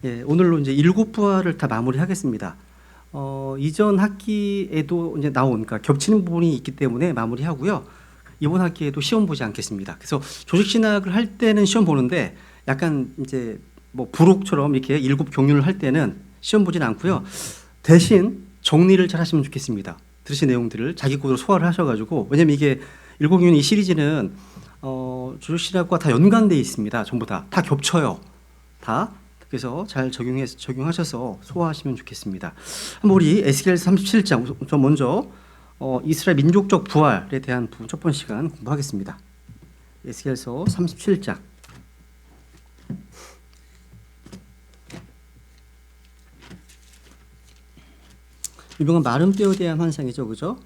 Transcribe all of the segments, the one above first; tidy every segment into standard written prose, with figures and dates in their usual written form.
예, 오늘로 이제 7부활을 다 마무리하겠습니다. 이전 학기에도 이제 나온, 그러니까 겹치는 부분이 있기 때문에 마무리하고요. 이번 학기에도 시험 보지 않겠습니다. 그래서 조직신학을 할 때는 시험 보는데 약간 이제 뭐 부록처럼 이렇게 7경륜을 할 때는 시험 보진 않고요. 대신 정리를 잘 하시면 좋겠습니다. 들으신 내용들을 자기 거로 소화를 하셔가지고, 왜냐면 이게 7경륜 이 시리즈는 조직신학과 다 연관되어 있습니다. 전부 다 겹쳐요. 다. 그래서 잘 적용하셔서 소화하시면 좋겠습니다. 한번 우리 에스겔 37장 저 먼저 이스라엘 민족적 부활에 대한 부분 첫 번째 시간 공부하겠습니다. 에스겔서 37장. 유명한 마른 뼈에 대한 환상이죠, 그죠?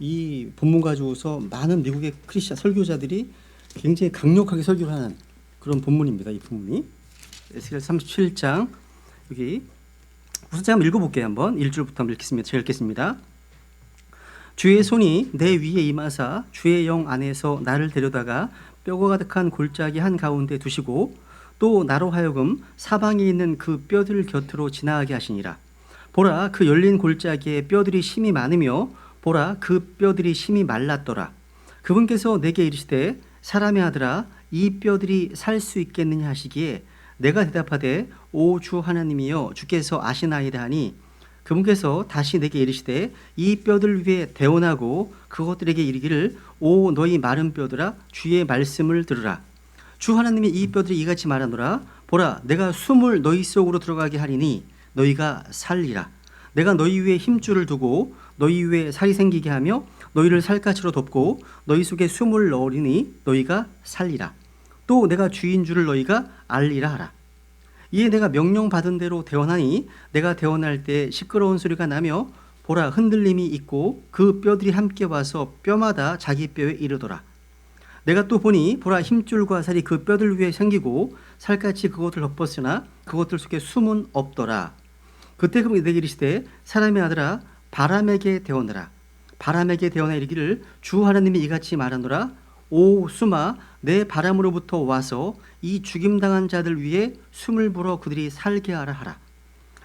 이 본문 가지고서 많은 미국의 크리스천 설교자들이 굉장히 강력하게 설교를 하는 그런 본문입니다. 이 본문이. 에스겔 37장 여기 우선 제가 한번 읽어볼게요. 한번 1절부터 한번 읽겠습니다. 제가 읽겠습니다. 주의 손이 내 위에 임하사 주의 영 안에서 나를 데려다가 뼈가 가득한 골짜기 한가운데 두시고 또 나로 하여금 사방에 있는 그 뼈들 곁으로 지나가게 하시니라. 보라, 그 열린 골짜기에 뼈들이 심이 많으며 보라, 그 뼈들이 심이 말랐더라. 그분께서 내게 이르시되 사람의 아들아, 이 뼈들이 살 수 있겠느냐 하시기에 내가 대답하되 오 주 하나님이여 주께서 아시나이다 하니 그분께서 다시 내게 이르시되 이 뼈들 위에 대원하고 그것들에게 이르기를 오 너희 마른 뼈들아 주의 말씀을 들으라. 주 하나님이 이 뼈들이 이같이 말하노라. 보라, 내가 숨을 너희 속으로 들어가게 하리니 너희가 살리라. 내가 너희 위에 힘줄을 두고 너희 위에 살이 생기게 하며 너희를 살갗으로 덮고 너희 속에 숨을 넣으리니 너희가 살리라. 또 내가 주인 줄을 너희가 알리라 하라. 이에 내가 명령받은 대로 대원하니 내가 대원할 때 시끄러운 소리가 나며 보라, 흔들림이 있고 그 뼈들이 함께 와서 뼈마다 자기 뼈에 이르더라. 내가 또 보니 보라, 힘줄과 살이 그 뼈들 위에 생기고 살같이 그것을 덮었으나 그것들 속에 숨은 없더라. 그때 그분이 내게 이르시되 사람의 아들아 바람에게 대원하라. 바람에게 대원하 이르기를 주 하나님이 이같이 말하노라. 오 숨아 내 바람으로부터 와서 이 죽임당한 자들 위에 숨을 불어 그들이 살게 하라 하라.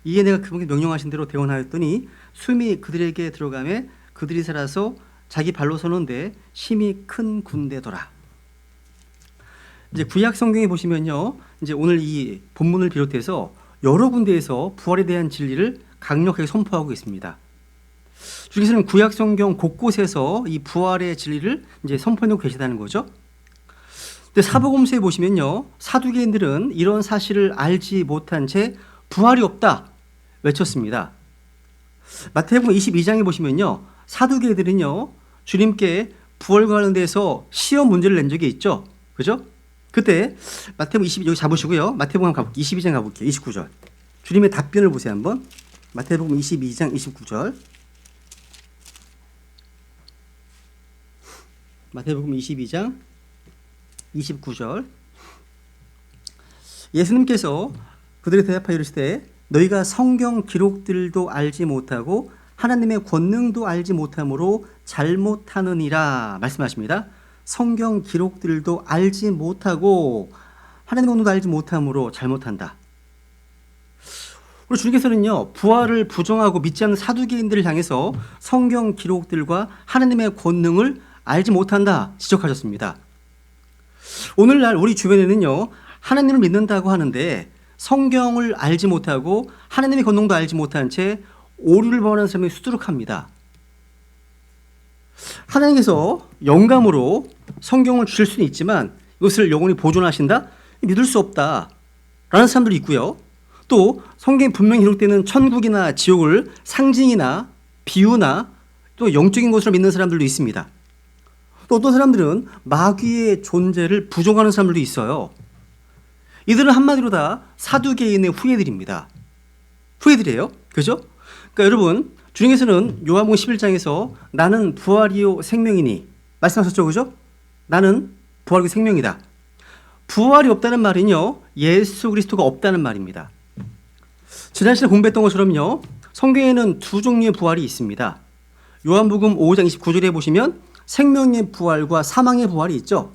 이에 내가 그분께 명령하신 대로 대원하였더니 숨이 그들에게 들어가매 그들이 살아서 자기 발로 서는데 심히 큰 군대더라. 이제 구약 성경에 보시면요, 이제 오늘 이 본문을 비롯해서 여러 군데에서 부활에 대한 진리를 강력하게 선포하고 있습니다. 주께서는 구약 성경 곳곳에서 이 부활의 진리를 이제 선포하고 계시다는 거죠. 근데 사복음서에 보시면요, 사두개인들은 이런 사실을 알지 못한 채 부활이 없다 외쳤습니다. 마태복음 22장에 보시면요, 사두개인들은요 주님께 부활과 관련돼서 시험 문제를 낸 적이 있죠, 그죠? 그때 마태복음 22 여기 잡으시고요, 마태복음 22장 가볼게요. 29절 주님의 답변을 보세요. 한번 마태복음 22장 29절. 마태복음 22장 29절. 예수님께서 그들에 대답하여 이르시되 너희가 성경 기록들도 알지 못하고 하나님의 권능도 알지 못함으로 잘못하느니라 말씀하십니다. 성경 기록들도 알지 못하고 하나님의 권능도 알지 못함으로 잘못한다. 우리 주님께서는요, 부활을 부정하고 믿지 않는 사두개인들을 향해서 성경 기록들과 하나님의 권능을 알지 못한다 지적하셨습니다. 오늘날 우리 주변에는요, 하나님을 믿는다고 하는데 성경을 알지 못하고 하나님의 권능도 알지 못한 채 오류를 범하는 사람이 수두룩합니다. 하나님께서 영감으로 성경을 주실 수는 있지만 이것을 영원히 보존하신다? 믿을 수 없다 라는 사람들이 있고요. 또 성경에 분명히 기록되는 천국이나 지옥을 상징이나 비유나 또 영적인 것으로 믿는 사람들도 있습니다. 또 어떤 사람들은 마귀의 존재를 부정하는 사람들도 있어요. 이들은 한마디로 다 사두개인의 후예들입니다. 후예들이에요. 그죠? 그러니까 여러분, 주님께서는 요한복음 11장에서 나는 부활이요 생명이니 말씀하셨죠, 그죠? 나는 부활이요 생명이다. 부활이 없다는 말은요, 예수 그리스도가 없다는 말입니다. 지난 시간에 공부했던 것처럼요, 성경에는 두 종류의 부활이 있습니다. 요한복음 5장 29절에 보시면 생명의 부활과 사망의 부활이 있죠.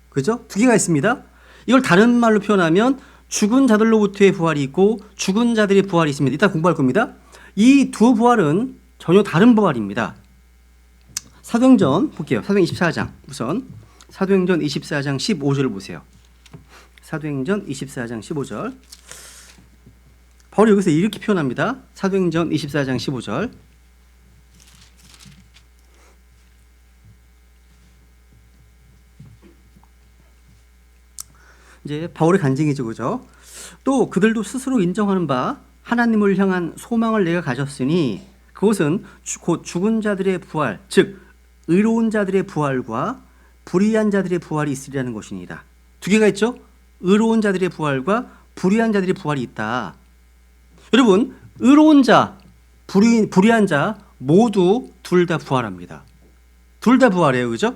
그죠? 두 개가 있습니다. 이걸 다른 말로 표현하면 죽은 자들로부터의 부활이 있고 죽은 자들의 부활이 있습니다. 이따 공부할 겁니다. 이 두 부활은 전혀 다른 부활입니다. 사도행전 볼게요. 사도행전 24장 우선 사도행전 24장 15절을 보세요. 사도행전 24장 15절. 바울이 여기서 이렇게 표현합니다. 사도행전 24장 15절. 이제 바울의 간증이죠, 그죠? 또 그들도 스스로 인정하는 바 하나님을 향한 소망을 내가 가졌으니 그것은 곧 죽은 자들의 부활, 즉 의로운 자들의 부활과 불의한 자들의 부활이 있으리라는 것이니이다. 두 개가 있죠? 의로운 자들의 부활과 불의한 자들의 부활이 있다. 여러분, 의로운 자, 불의한 자 모두 둘 다 부활합니다. 둘 다 부활해요, 그죠?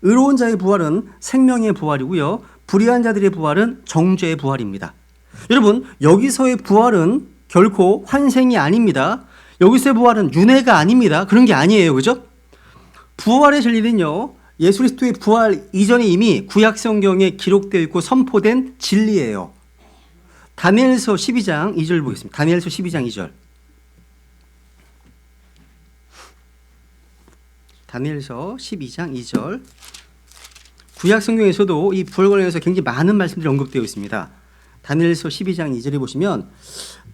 의로운 자의 부활은 생명의 부활이고요. 불의한 자들의 부활은 정죄의 부활입니다. 여러분, 여기서의 부활은 결코 환생이 아닙니다. 여기서의 부활은 윤회가 아닙니다. 그런 게 아니에요, 그죠? 부활의 진리는요, 예수 그리스도의 부활 이전에 이미 구약 성경에 기록되어 있고 선포된 진리예요. 다니엘서 12장 2절 보겠습니다. 다니엘서 12장 2절. 다니엘서 12장 2절. 구약 성경에서도 이 부활 관련해서 굉장히 많은 말씀들이 언급되어 있습니다. 다니엘서 12장 2절에 보시면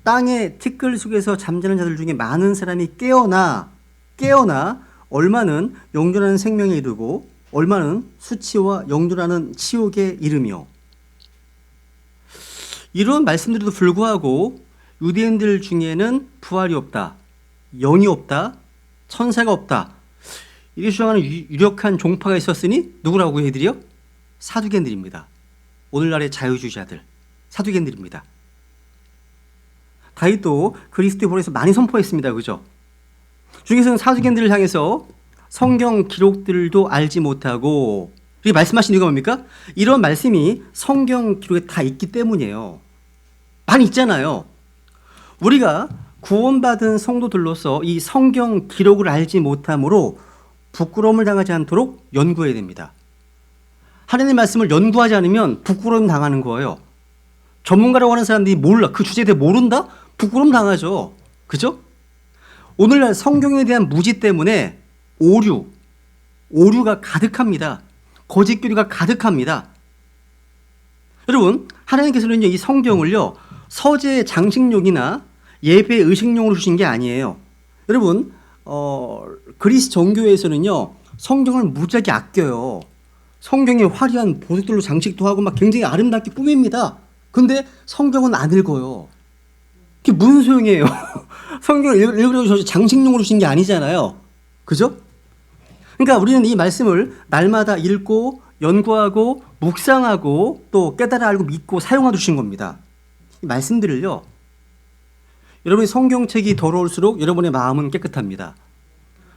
땅의 티끌 속에서 잠자는 자들 중에 많은 사람이 깨어나 얼마는 영존하는 생명에 이르고 얼마는 수치와 영존하는 치욕에 이르며. 이런 말씀들에도 불구하고 유대인들 중에는 부활이 없다, 영이 없다, 천사가 없다 이렇게 주장하는 유력한 종파가 있었으니 누구라고 해드려? 사두개인들입니다. 오늘날의 자유주의자들, 사두개인들입니다. 다윗도 그리스도의 부활에서 많이 선포했습니다. 그죠? 중에서는 사두개인들을 향해서 성경 기록들도 알지 못하고 이렇게 말씀하신 이유가 뭡니까? 이런 말씀이 성경 기록에 다 있기 때문이에요. 많이 있잖아요. 우리가 구원받은 성도들로서 이 성경 기록을 알지 못함으로 부끄러움을 당하지 않도록 연구해야 됩니다. 하나님의 말씀을 연구하지 않으면 부끄러움 당하는 거예요. 전문가라고 하는 사람들이 몰라, 그 주제에 대해 모른다? 부끄러움 당하죠. 그죠? 오늘날 성경에 대한 무지 때문에 오류가 가득합니다. 거짓교리가 가득합니다. 여러분, 하나님께서는 이 성경을요, 서재 장식용이나 예배 의식용으로 주신 게 아니에요. 여러분, 그리스 정교회에서는요, 성경을 무지하게 아껴요. 성경에 화려한 보석들로 장식도 하고 막 굉장히 아름답게 꾸밉니다. 근데 성경은 안 읽어요. 그게 무슨 소용이에요? 성경을 읽으려고 장식용으로 주신 게 아니잖아요. 그죠? 그러니까 우리는 이 말씀을 날마다 읽고 연구하고 묵상하고 또 깨달아 알고 믿고 사용하도록 주신 겁니다. 이 말씀들을요, 여러분의 성경책이 더러울수록 여러분의 마음은 깨끗합니다.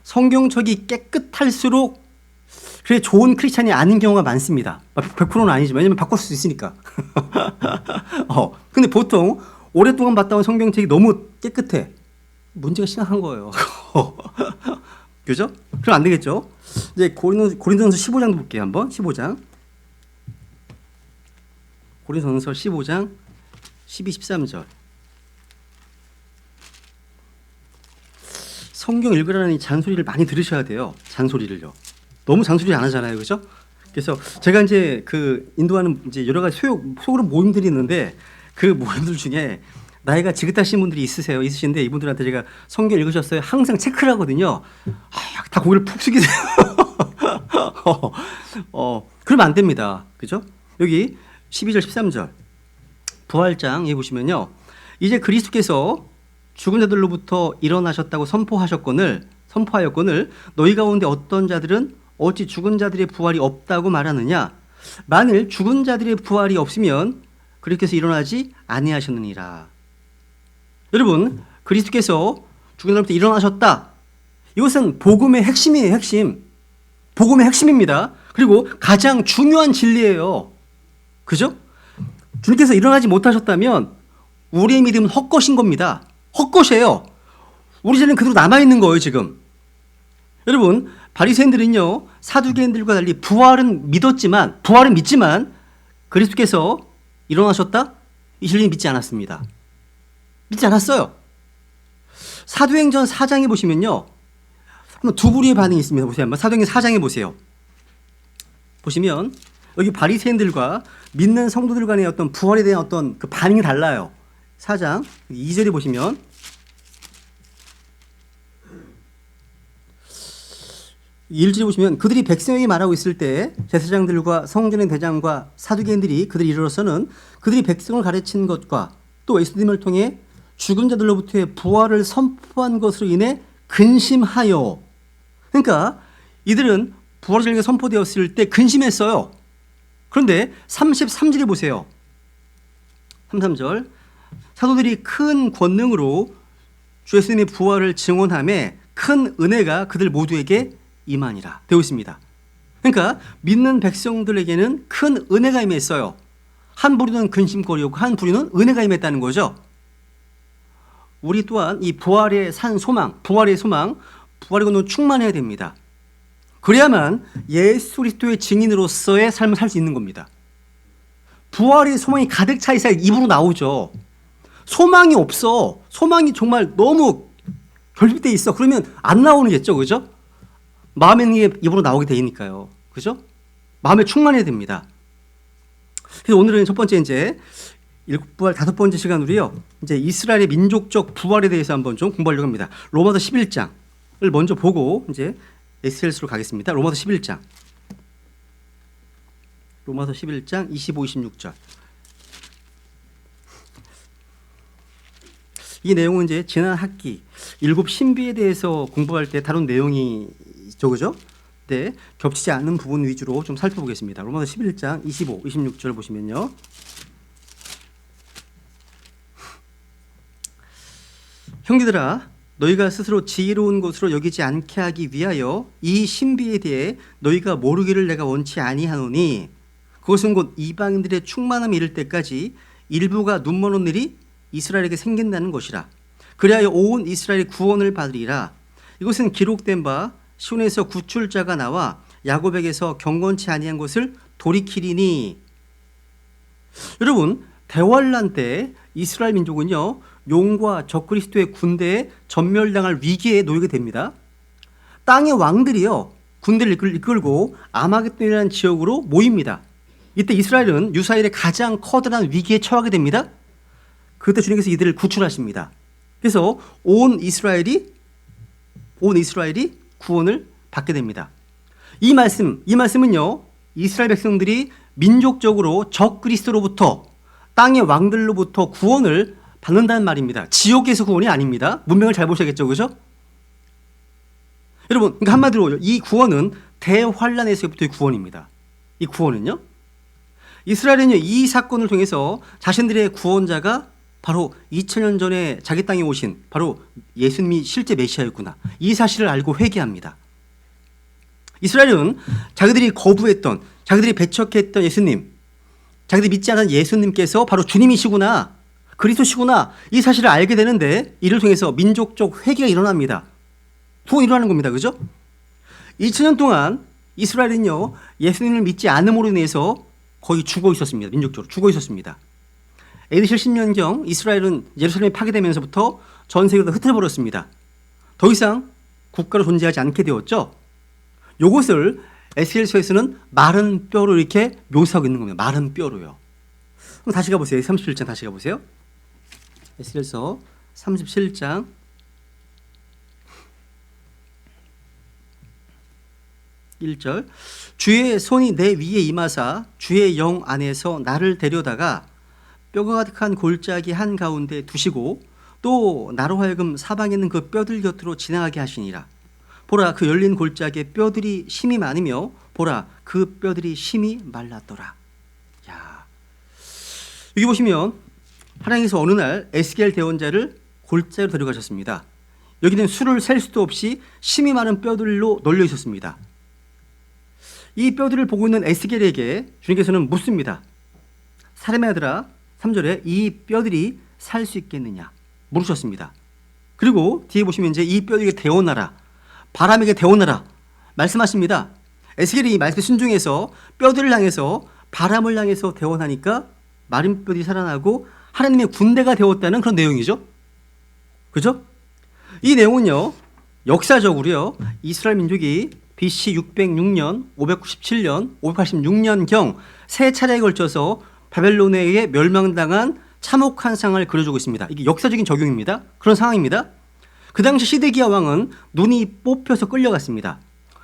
성경책이 깨끗할수록 그래 좋은 크리스찬이 아닌 경우가 많습니다. 100%는 아니지만 왜냐면 바꿀 수 있으니까. 근데 보통 오랫동안 봤다 온 성경책이 너무 깨끗해. 문제가 심각한 거예요. 그죠? 그럼 안 되겠죠? 이제 고린도전서 15장도 볼게요. 한번 15장. 고린도전서 15장 12, 13절. 성경 읽으라는 이 잔소리를 많이 들으셔야 돼요. 잔소리를요. 너무 잔소리 안 하잖아요. 그죠? 그래서 제가 이제 그 인도하는 이제 여러 가지 소그룹 모임들이 있는데 그 모임들 중에 나이가 지긋하신 분들이 있으신데 이분들한테 제가 성경 읽으셨어요? 항상 체크를 하거든요. 다 고개를 푹 숙이세요. 그러면 안 됩니다. 그죠? 여기 12절 13절 부활장 여기 보시면요. 이제 그리스도께서 죽은 자들로부터 일어나셨다고 선포하였거늘 너희 가운데 어떤 자들은 어찌 죽은 자들의 부활이 없다고 말하느냐? 만일 죽은 자들의 부활이 없으면 그리스도께서 일어나지 아니하셨느니라. 여러분, 그리스도께서 죽은 자들로부터 일어나셨다. 이것은 복음의 핵심이에요. 핵심. 복음의 핵심입니다. 그리고 가장 중요한 진리예요. 그죠? 주님께서 일어나지 못하셨다면 우리의 믿음은 헛것인 겁니다. 헛것이에요. 우리 자는 그대로 남아있는 거예요, 지금. 여러분, 바리새인들은요, 사두개인들과 달리 부활은 믿지만 그리스도께서 일어나셨다? 이스라엘이 믿지 않았습니다. 믿지 않았어요. 사도행전 4장에 보시면요. 한번 두 부류의 반응이 있습니다. 보세요. 한번 사도행전 4장에 보세요. 보시면 여기 바리새인들과 믿는 성도들 간의 어떤 부활에 대한 어떤 그 반응이 달라요. 4장 2절에 보시면 1절에 보시면 그들이 백성에게 말하고 있을 때 제사장들과 성전의 대장과 사두개인들이 그들이 이르러서는 그들이 백성을 가르친 것과 또 예수님을 통해 죽은 자들로부터의 부활을 선포한 것으로 인해 근심하여. 그러니까 이들은 부활의 진리가 선포되었을 때 근심했어요. 그런데 33절에 보세요. 33절 사도들이 큰 권능으로 주 예수님의 부활을 증언하며 큰 은혜가 그들 모두에게 임하니라 되어 있습니다. 그러니까 믿는 백성들에게는 큰 은혜가 임했어요. 한 부류는 근심거리였고 한 부류는 은혜가 임했다는 거죠. 우리 또한 이 부활의 산 소망, 부활의 소망, 부활의 권능 충만해야 됩니다. 그래야만 예수 그리스도의 증인으로서의 삶을 살 수 있는 겁니다. 부활의 소망이 가득 차 있어야 입으로 나오죠. 소망이 없어. 소망이 정말 너무 결핍돼 있어. 그러면 안 나오는겠죠, 그죠? 마음에 있는 게 입으로 나오게 되니까요, 그죠? 마음에 충만해야 됩니다. 그래서 오늘은 첫 번째 이제 일곱 부활 다섯 번째 시간으로요. 이제 이스라엘의 민족적 부활에 대해서 한번 좀 공부하려고 합니다. 로마서 11장을 먼저 보고 이제 에스겔서로 가겠습니다. 로마서 11장. 로마서 11장 25, 26절. 이 내용은 이제 지난 학기 일곱 신비에 대해서 공부할 때 다룬 내용이죠, 그죠? 네, 겹치지 않는 부분 위주로 좀 살펴보겠습니다. 로마서 11장 25, 26절 보시면요. 형제들아, 너희가 스스로 지혜로운 것으로 여기지 않게 하기 위하여 이 신비에 대해 너희가 모르기를 내가 원치 아니하노니 그것은 곧 이방인들의 충만함이 이를 때까지 일부가 눈먼 일이 이스라엘에게 생긴다는 것이라. 그리하여 온 이스라엘이 구원을 받으리라. 이것은 기록된 바 시온에서 구출자가 나와 야곱에게서 경건치 아니한 것을 돌이키리니. 여러분, 대환란 때 이스라엘 민족은요, 용과 적그리스도의 군대에 전멸당할 위기에 놓이게 됩니다. 땅의 왕들이요, 군대를 이끌고 아마겟돈이라는 지역으로 모입니다. 이때 이스라엘은 유사일의 가장 커다란 위기에 처하게 됩니다. 그때 주님께서 이들을 구출하십니다. 그래서 온 이스라엘이 구원을 받게 됩니다. 이 말씀은요, 이스라엘 백성들이 민족적으로 적그리스도로부터 땅의 왕들로부터 구원을 받는다는 말입니다. 지옥에서 구원이 아닙니다. 문맥을 잘 보셔야겠죠, 그죠? 여러분, 그러니까 한마디로 이 구원은 대환란에서부터의 구원입니다. 이 구원은요, 이스라엘은요, 이 사건을 통해서 자신들의 구원자가 바로 2000년 전에 자기 땅에 오신 바로 예수님이 실제 메시아였구나, 이 사실을 알고 회개합니다. 이스라엘은 자기들이 거부했던, 자기들이 배척했던 예수님, 자기들이 믿지 않은 예수님께서 바로 주님이시구나, 그리스도시구나, 이 사실을 알게 되는데 이를 통해서 민족적 회개가 일어납니다. 구원이 일어나는 겁니다. 그죠? 2000년 동안 이스라엘은요, 예수님을 믿지 않음으로 인해서 거의 죽어 있었습니다. 민족적으로 죽어 있었습니다. AD 70년경 이스라엘은 예루살렘이 파괴되면서부터 전 세계로 흩어버렸습니다. 더 이상 국가로 존재하지 않게 되었죠. 이것을 에스겔서에서는 마른 뼈로 이렇게 묘사하고 있는 겁니다. 마른 뼈로요. 그럼 다시 가보세요. 37장 다시 가보세요. 에스겔서 37장 1절. 주의 손이 내 위에 임하사 주의 영 안에서 나를 데려다가 뼈가 가득한 골짜기 한가운데 두시고 또 나로 하여금 사방에 있는 그 뼈들 곁으로 지나가게 하시니라. 보라, 그 열린 골짜기에 뼈들이 심이 많으며 보라, 그 뼈들이 심이 말랐더라. 야, 여기 보시면 하나님께서 어느 날 에스겔 대원자를 골짜기로 데려가셨습니다. 여기는 수를 셀 수도 없이 심이 많은 뼈들로 널려 있었습니다. 이 뼈들을 보고 있는 에스겔에게 주님께서는 묻습니다. 사람의 아들아, 3절에 이 뼈들이 살 수 있겠느냐 물으셨습니다. 그리고 뒤에 보시면 이제 이 뼈들에게 대원하라, 바람에게 대원하라 말씀하십니다. 에스겔이 이 말씀에 순종해서 뼈들을 향해서 바람을 향해서 대원하니까 마른 뼈들이 살아나고 하나님의 군대가 되었다는 그런 내용이죠. 그죠? 이 내용은요, 역사적으로요, 이스라엘 민족이 BC 606년, 597년, 586년경 세 차례에 걸쳐서 바벨론에게 멸망당한 참혹한 상황을 그려주고 있습니다. 이게 역사적인 적용입니다. 그런 상황입니다. 그 당시 시드기야 왕은 눈이 뽑혀서 끌려갔습니다.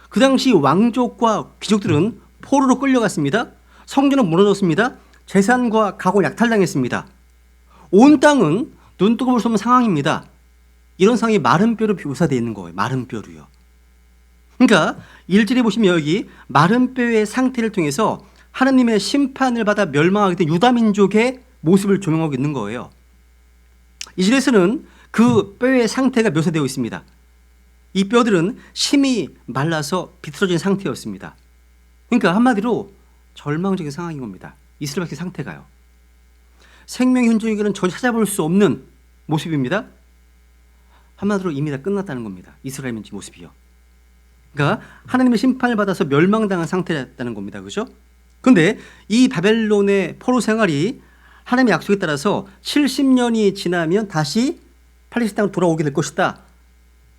그 당시 왕족과 귀족들은 포로로 끌려갔습니다. 성전은 무너졌습니다. 재산과 가고 약탈당했습니다. 온 땅은 눈뜨고 볼 수 없는 상황입니다. 이런 상황이 마른 뼈로 묘사되어 있는 거예요. 마른 뼈로요. 그러니까 1절에 보시면 여기 마른 뼈의 상태를 통해서 하나님의 심판을 받아 멸망하게 된 유다 민족의 모습을 조명하고 있는 거예요. 2절에서는 그 뼈의 상태가 묘사되어 있습니다. 이 뼈들은 심히 말라서 비틀어진 상태였습니다. 그러니까 한마디로 절망적인 상황인 겁니다. 이스라엘 백성의 상태가요. 생명의 흔적에는 전혀 찾아볼 수 없는 모습입니다. 한마디로 이미 다 끝났다는 겁니다. 이스라엘 민족 모습이요. 그러니까 하나님의 심판을 받아서 멸망당한 상태였다는 겁니다. 그죠? 근데 이 바벨론의 포로 생활이 하나님의 약속에 따라서 70년이 지나면 다시 팔레스타인으로 돌아오게 될 것이다.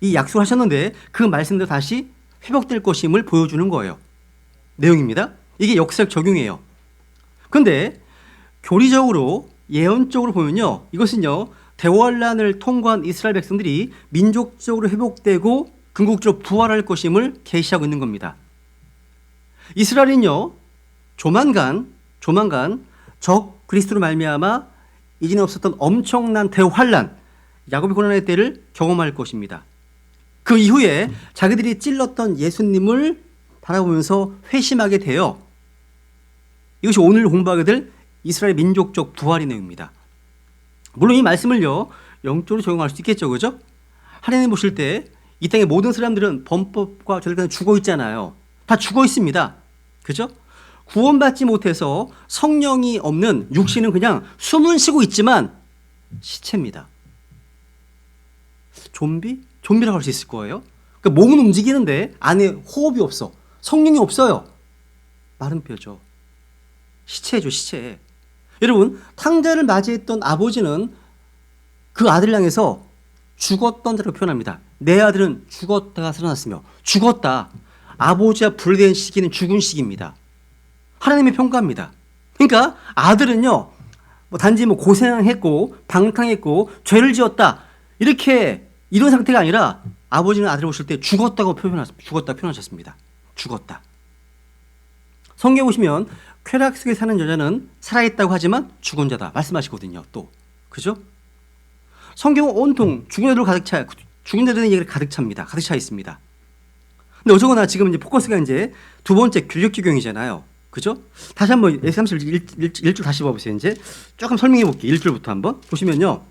이 약속을 하셨는데 그 말씀대로 다시 회복될 것임을 보여주는 거예요. 내용입니다. 이게 역사적 적용이에요. 근데 교리적으로 예언적으로 보면요, 이것은요 대환란을 통과한 이스라엘 백성들이 민족적으로 회복되고 궁극적으로 부활할 것임을 계시하고 있는 겁니다. 이스라엘은요 조만간 적 그리스도로 말미암아 이전에 없었던 엄청난 대환란, 야곱의 고난의 때를 경험할 것입니다. 그 이후에 자기들이 찔렀던 예수님을 바라보면서 회심하게 되어 이것이 오늘 공부하게 될 이스라엘 민족적 부활의 내용입니다. 물론 이 말씀을요 영적으로 적용할 수 있겠죠. 그죠? 하나님 보실 때 이 땅의 모든 사람들은 범법과 죄를 가지고 죽어 있잖아요. 다 죽어 있습니다. 그죠? 구원받지 못해서 성령이 없는 육신은 그냥 숨은 쉬고 있지만 시체입니다. 좀비라고 할 수 있을 거예요. 그러니까 몸은 움직이는데 안에 호흡이 없어. 성령이 없어요. 마른 뼈죠. 시체죠, 시체. 여러분, 탕자를 맞이했던 아버지는 그 아들을 향해서 죽었던 자라고 표현합니다. 내 아들은 죽었다가 살아났으며, 죽었다. 아버지와 분리된 시기는 죽은 시기입니다. 하나님의 평가입니다. 그러니까 아들은요, 단지 고생했고 방탕했고 죄를 지었다 이런 상태가 아니라 아버지는 아들을 보실 때 죽었다 표현하셨습니다. 죽었다. 성경에 보시면 쾌락 속에 사는 여자는 살아있다고 하지만 죽은 자다 말씀하시거든요. 또 그죠? 성경은 온통 죽은 자들의 얘기를 가득 찹니다. 가득 차 있습니다. 근데 어쩌거나 지금 이제 포커스가 이제 두 번째 교육 적용이잖아요. 그죠? 다시 한번 예수31 1줄 다시 봐보세요. 이제 조금 설명해 볼게요. 1줄부터 한번 보시면요.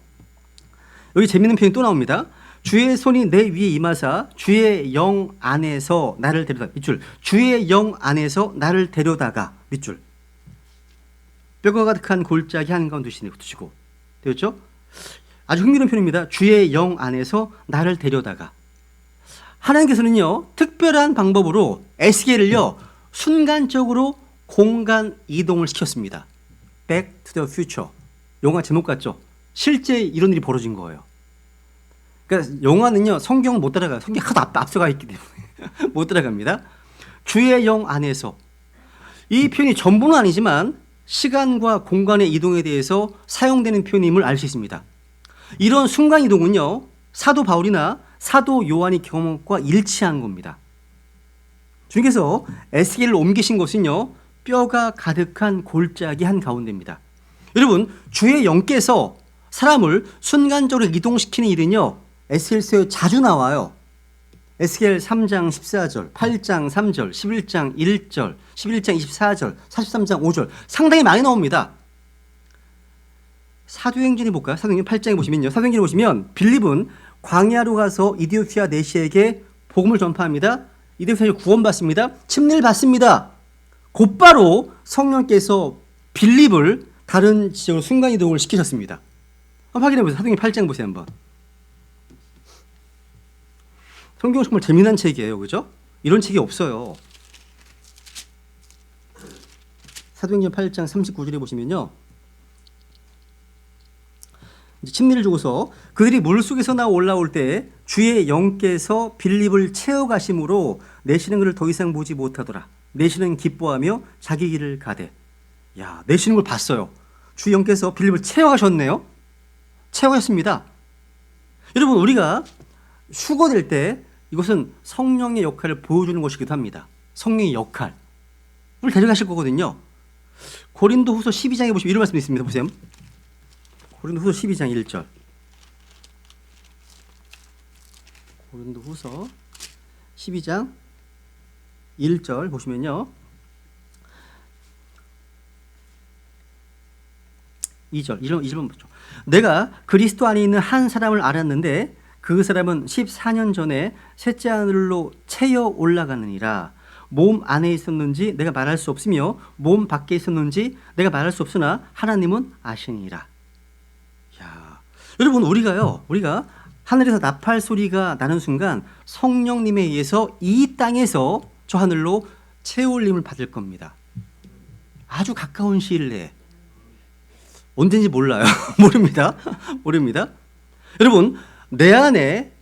여기 재밌는 표현이 또 나옵니다. 주의 손이 내 위에 임하사 주의 영 안에서 나를 데려다. 밑줄. 주의 영 안에서 나를 데려다가. 밑줄. 뼈가 가득한 골짜기 한가운데 두시고. 되었죠? 아주 흥미로운 표현입니다. 주의 영 안에서 나를 데려다가. 하나님께서는요 특별한 방법으로 에스겔을요 순간적으로 공간 이동을 시켰습니다. Back to the future. 영화 제목 같죠? 실제 이런 일이 벌어진 거예요. 그러니까 영화는요 성경은 못 따라가요. 성경이 하도 앞서가 있기 때문에 못 따라갑니다. 주의 영 안에서. 이 표현이 전부는 아니지만 시간과 공간의 이동에 대해서 사용되는 표현임을 알 수 있습니다. 이런 순간 이동은요 사도 바울이나 사도 요한이 경험한 것과 일치한 겁니다. 주님께서 에스겔을 옮기신 것은요 뼈가 가득한 골짜기 한가운데입니다. 여러분, 주의 영께서 사람을 순간적으로 이동시키는 일은요 에스겔서에 자주 나와요. 에스겔 3장 14절, 8장 3절, 11장 1절, 11장 24절, 43장 5절 상당히 많이 나옵니다. 사도행전에 볼까요? 사도행전 8장에 보시면요. 사도행전에 보시면 빌립은 광야로 가서 이디오피아 내시에게 복음을 전파합니다. 이디오피아에 구원받습니다. 침례를 받습니다. 곧바로 성령께서 빌립을 다른 지역으로 순간이동을 시키셨습니다. 한번 확인해 보세요. 사도행전 8장 보세요. 한번. 성경은 정말 재미난 책이에요. 그죠? 이런 책이 없어요. 사도행전 8장 39절에 보시면요. 이제 침례를 주고서 그들이 물속에서 나와 올라올 때 주의 영께서 빌립을 채워가심으로 내시는 그를 더 이상 보지 못하더라. 내시는 기뻐하며 자기 길을 가되. 야, 내시는 걸 봤어요. 주의 영께서 빌립을 채워가셨네요. 채워가셨습니다. 여러분, 우리가 휴거될 때 이것은 성령의 역할을 보여주는 것이기도 합니다. 성령의 역할. 우리 데려가실 거거든요. 고린도후서 12장에 보시면 이런 말씀이 있습니다. 보세요. 고린도후서 12장 1절. 고린도후서 12장 1절 보시면요. 2절, 2절만 보죠. 내가 그리스도 안에 있는 한 사람을 알았는데 그 사람은 14년 전에 셋째 하늘로 채어 올라가느니라. 몸 안에 있었는지 내가 말할 수 없으며 몸 밖에 있었는지 내가 말할 수 없으나 하나님은 아시니라. 야, 여러분, 우리가 하늘에서 나팔 소리가 나는 순간 성령님에 의해서 이 땅에서 저 하늘로 채울림을 받을 겁니다. 아주 가까운 시일 내에. 언제인지 몰라요. 모릅니다. 여러분, 내 안에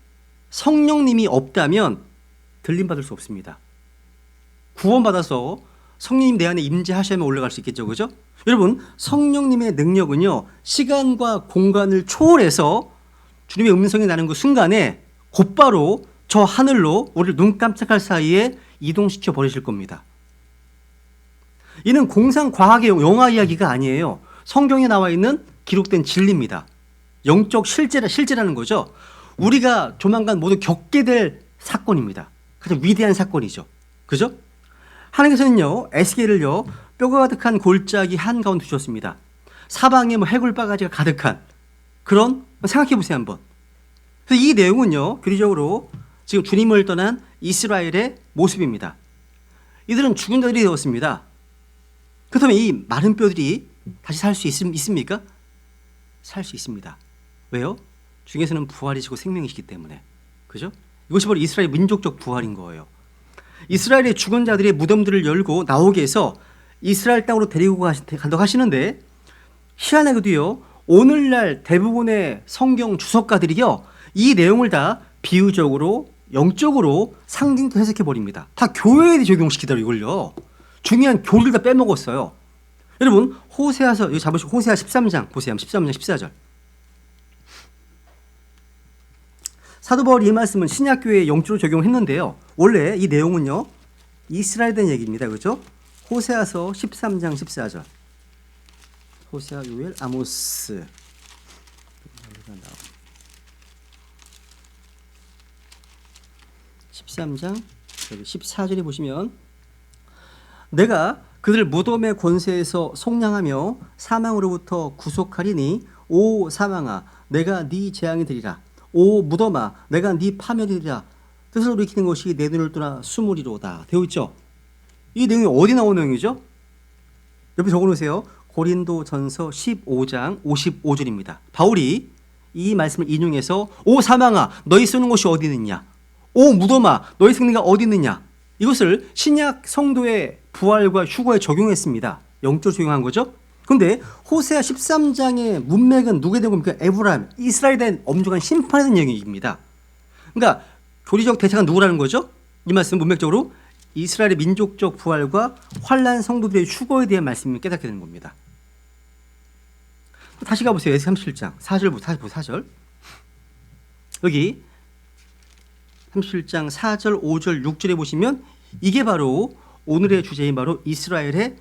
성령님이 없다면 들림받을 수 없습니다. 구원받아서 성령님 내 안에 임재하시면 올라갈 수 있겠죠. 그죠? 여러분, 성령님의 능력은요, 시간과 공간을 초월해서 주님의 음성이 나는 그 순간에 곧바로 저 하늘로 우리를 눈 깜짝할 사이에 이동시켜 버리실 겁니다. 이는 공상과학의 영화 이야기가 아니에요. 성경에 나와 있는 기록된 진리입니다. 영적 실제라는 거죠. 우리가 조만간 모두 겪게 될 사건입니다. 가장 위대한 사건이죠. 그죠? 하나님께서는요, 에스겔을요, 뼈가 가득한 골짜기 한가운데 두셨습니다. 사방에 해골바가지가 가득한 그런, 생각해 보세요 한번. 그래서 이 내용은요, 교리적으로 지금 주님을 떠난 이스라엘의 모습입니다. 이들은 죽은 자들이 되었습니다. 그렇다면 이 마른 뼈들이 다시 살 수 있습니까? 살 수 있습니다. 왜요? 주께서는 부활이시고 생명이시기 때문에. 그죠? 이것이 바로 이스라엘 민족적 부활인 거예요. 이스라엘의 죽은 자들의 무덤들을 열고 나오게 해서 이스라엘 땅으로 데리고 간다고 하시는데, 희한하게도요, 오늘날 대부분의 성경 주석가들이요, 이 내용을 다 비유적으로, 영적으로 상징적으로 해석해 버립니다. 다 교회에 적용시키더라고요, 이걸요. 중요한 교리를 다 빼먹었어요. 여러분, 호세아서, 여기 잡으시고 호세아 13장 보세요. 13장 14절. 사도 바울이 이 말씀은 신약교회에 영적으로 적용했는데요. 원래 이 내용은요, 이스라엘에 대한 얘기입니다. 그죠? 호세아서 13장 14절. 호세아, 요엘, 아모스. 13장 14절에 보시면, 내가 그들 무덤의 권세에서 속량하며 사망으로부터 구속하리니 오 사망아 내가 네 재앙이 되리라. 오 무덤아 내가 네 파멸이리라. 뜻을 돌이키는 것이 내 눈을 떠나 수무리로다. 되어 있죠? 이 내용이 어디 나온 내용이죠? 옆에 적어놓으세요. 고린도전서 15장 55절입니다. 바울이 이 말씀을 인용해서 오 사망아 너희 쓰는 곳이 어디 있느냐, 오 무덤아 너희 승리가 어디 있느냐, 이것을 신약 성도의 부활과 휴거에 적용했습니다. 영적으로 적용한 거죠. 그런데 호세아 13장의 문맥은 누구에 대한 겁니까? 에브라임, 이스라엘에 대한 엄중한 심판에 대한 얘기입니다. 그러니까 교리적 대상은 누구라는 거죠? 이 말씀 문맥적으로 이스라엘의 민족적 부활과 환난 성도들의 휴거에 대한 말씀을 깨닫게 되는 겁니다. 다시 가보세요. 에스겔 37장 4절. 여기 37장 4절, 5절, 6절에 보시면 이게 바로 오늘의 주제인 바로 이스라엘의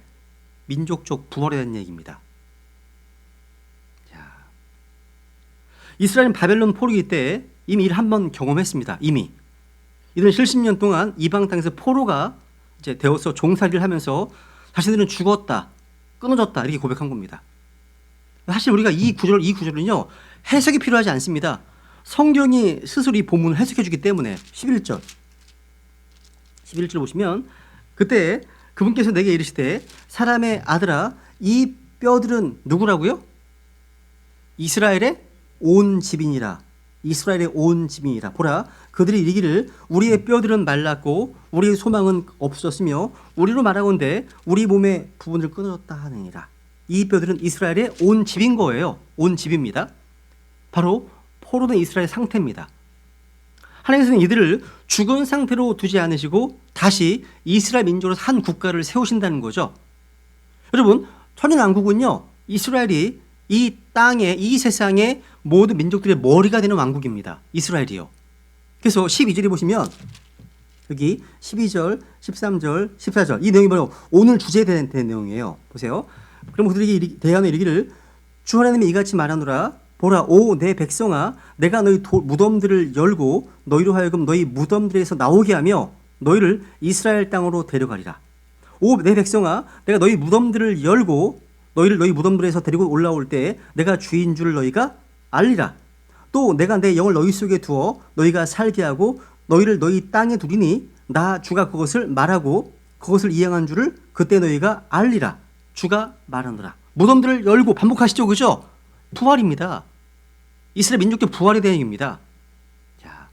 민족적 부활에 대한 얘기입니다. 자, 이스라엘은 바벨론 포로기 때 이미 이를 한번 경험했습니다. 이미 이들은 70년 동안 이방 땅에서 포로가 이제 되어서 종살이를 하면서 자신들은 죽었다, 끊어졌다 이렇게 고백한 겁니다. 사실 우리가 이 구절은요 해석이 필요하지 않습니다. 성경이 스스로 이 본문을 해석해 주기 때문에 11절 보시면 그때 그분께서 내게 이르시되 사람의 아들아 이 뼈들은 누구라고요? 이스라엘의 온 집이니라. 이스라엘의 온 집이니라. 보라 그들이 이르기를 우리의 뼈들은 말랐고 우리의 소망은 없었으며 우리로 말하건대 우리 몸의 부분을 끊어졌다 하느니라. 이 뼈들은 이스라엘의 온 집인 거예요. 온 집입니다. 바로 포로된 이스라엘 상태입니다. 하나님께서는 이들을 죽은 상태로 두지 않으시고 다시 이스라엘 민족으로 한 국가를 세우신다는 거죠. 여러분, 천연왕국은요, 이스라엘이 이 땅에, 이 세상의 모든 민족들의 머리가 되는 왕국입니다. 이스라엘이요. 그래서 12절에 보시면 여기 12절, 13절, 14절 이 내용이 바로 오늘 주제에 대한 내용이에요. 보세요. 그럼 그들에게 대하여 이르기를 주 하나님이 이같이 말하노라. 보라, 오 내 백성아, 내가 너희 무덤들을 열고 너희로 하여금 너희 무덤들에서 나오게 하며 너희를 이스라엘 땅으로 데려가리라. 오 내 백성아, 내가 너희 무덤들을 열고 너희를 너희 무덤들에서 데리고 올라올 때 내가 주인 줄 너희가 알리라. 또 내가 내 영을 너희 속에 두어 너희가 살게 하고 너희를 너희 땅에 두리니 나 주가 그것을 말하고 그것을 이행한 줄을 그때 너희가 알리라. 주가 말하노라. 무덤들을 열고 반복하시죠, 그죠? 부활입니다. 이스라엘 민족의 부활에 대한 얘기입니다. 자,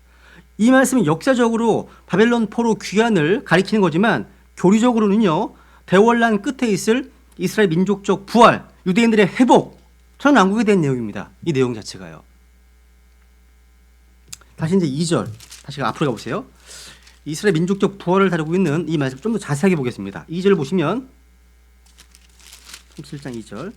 이 말씀은 역사적으로 바벨론 포로 귀환을 가리키는 거지만 교리적으로는요, 대원란 끝에 있을 이스라엘 민족적 부활, 유대인들의 회복, 천왕국에 대한 내용입니다. 이 내용 자체가요. 다시 이제 2절, 다시 앞으로 가보세요. 이스라엘 민족적 부활을 다루고 있는 이 말씀 좀 더 자세하게 보겠습니다. 2절 보시면 37장 2절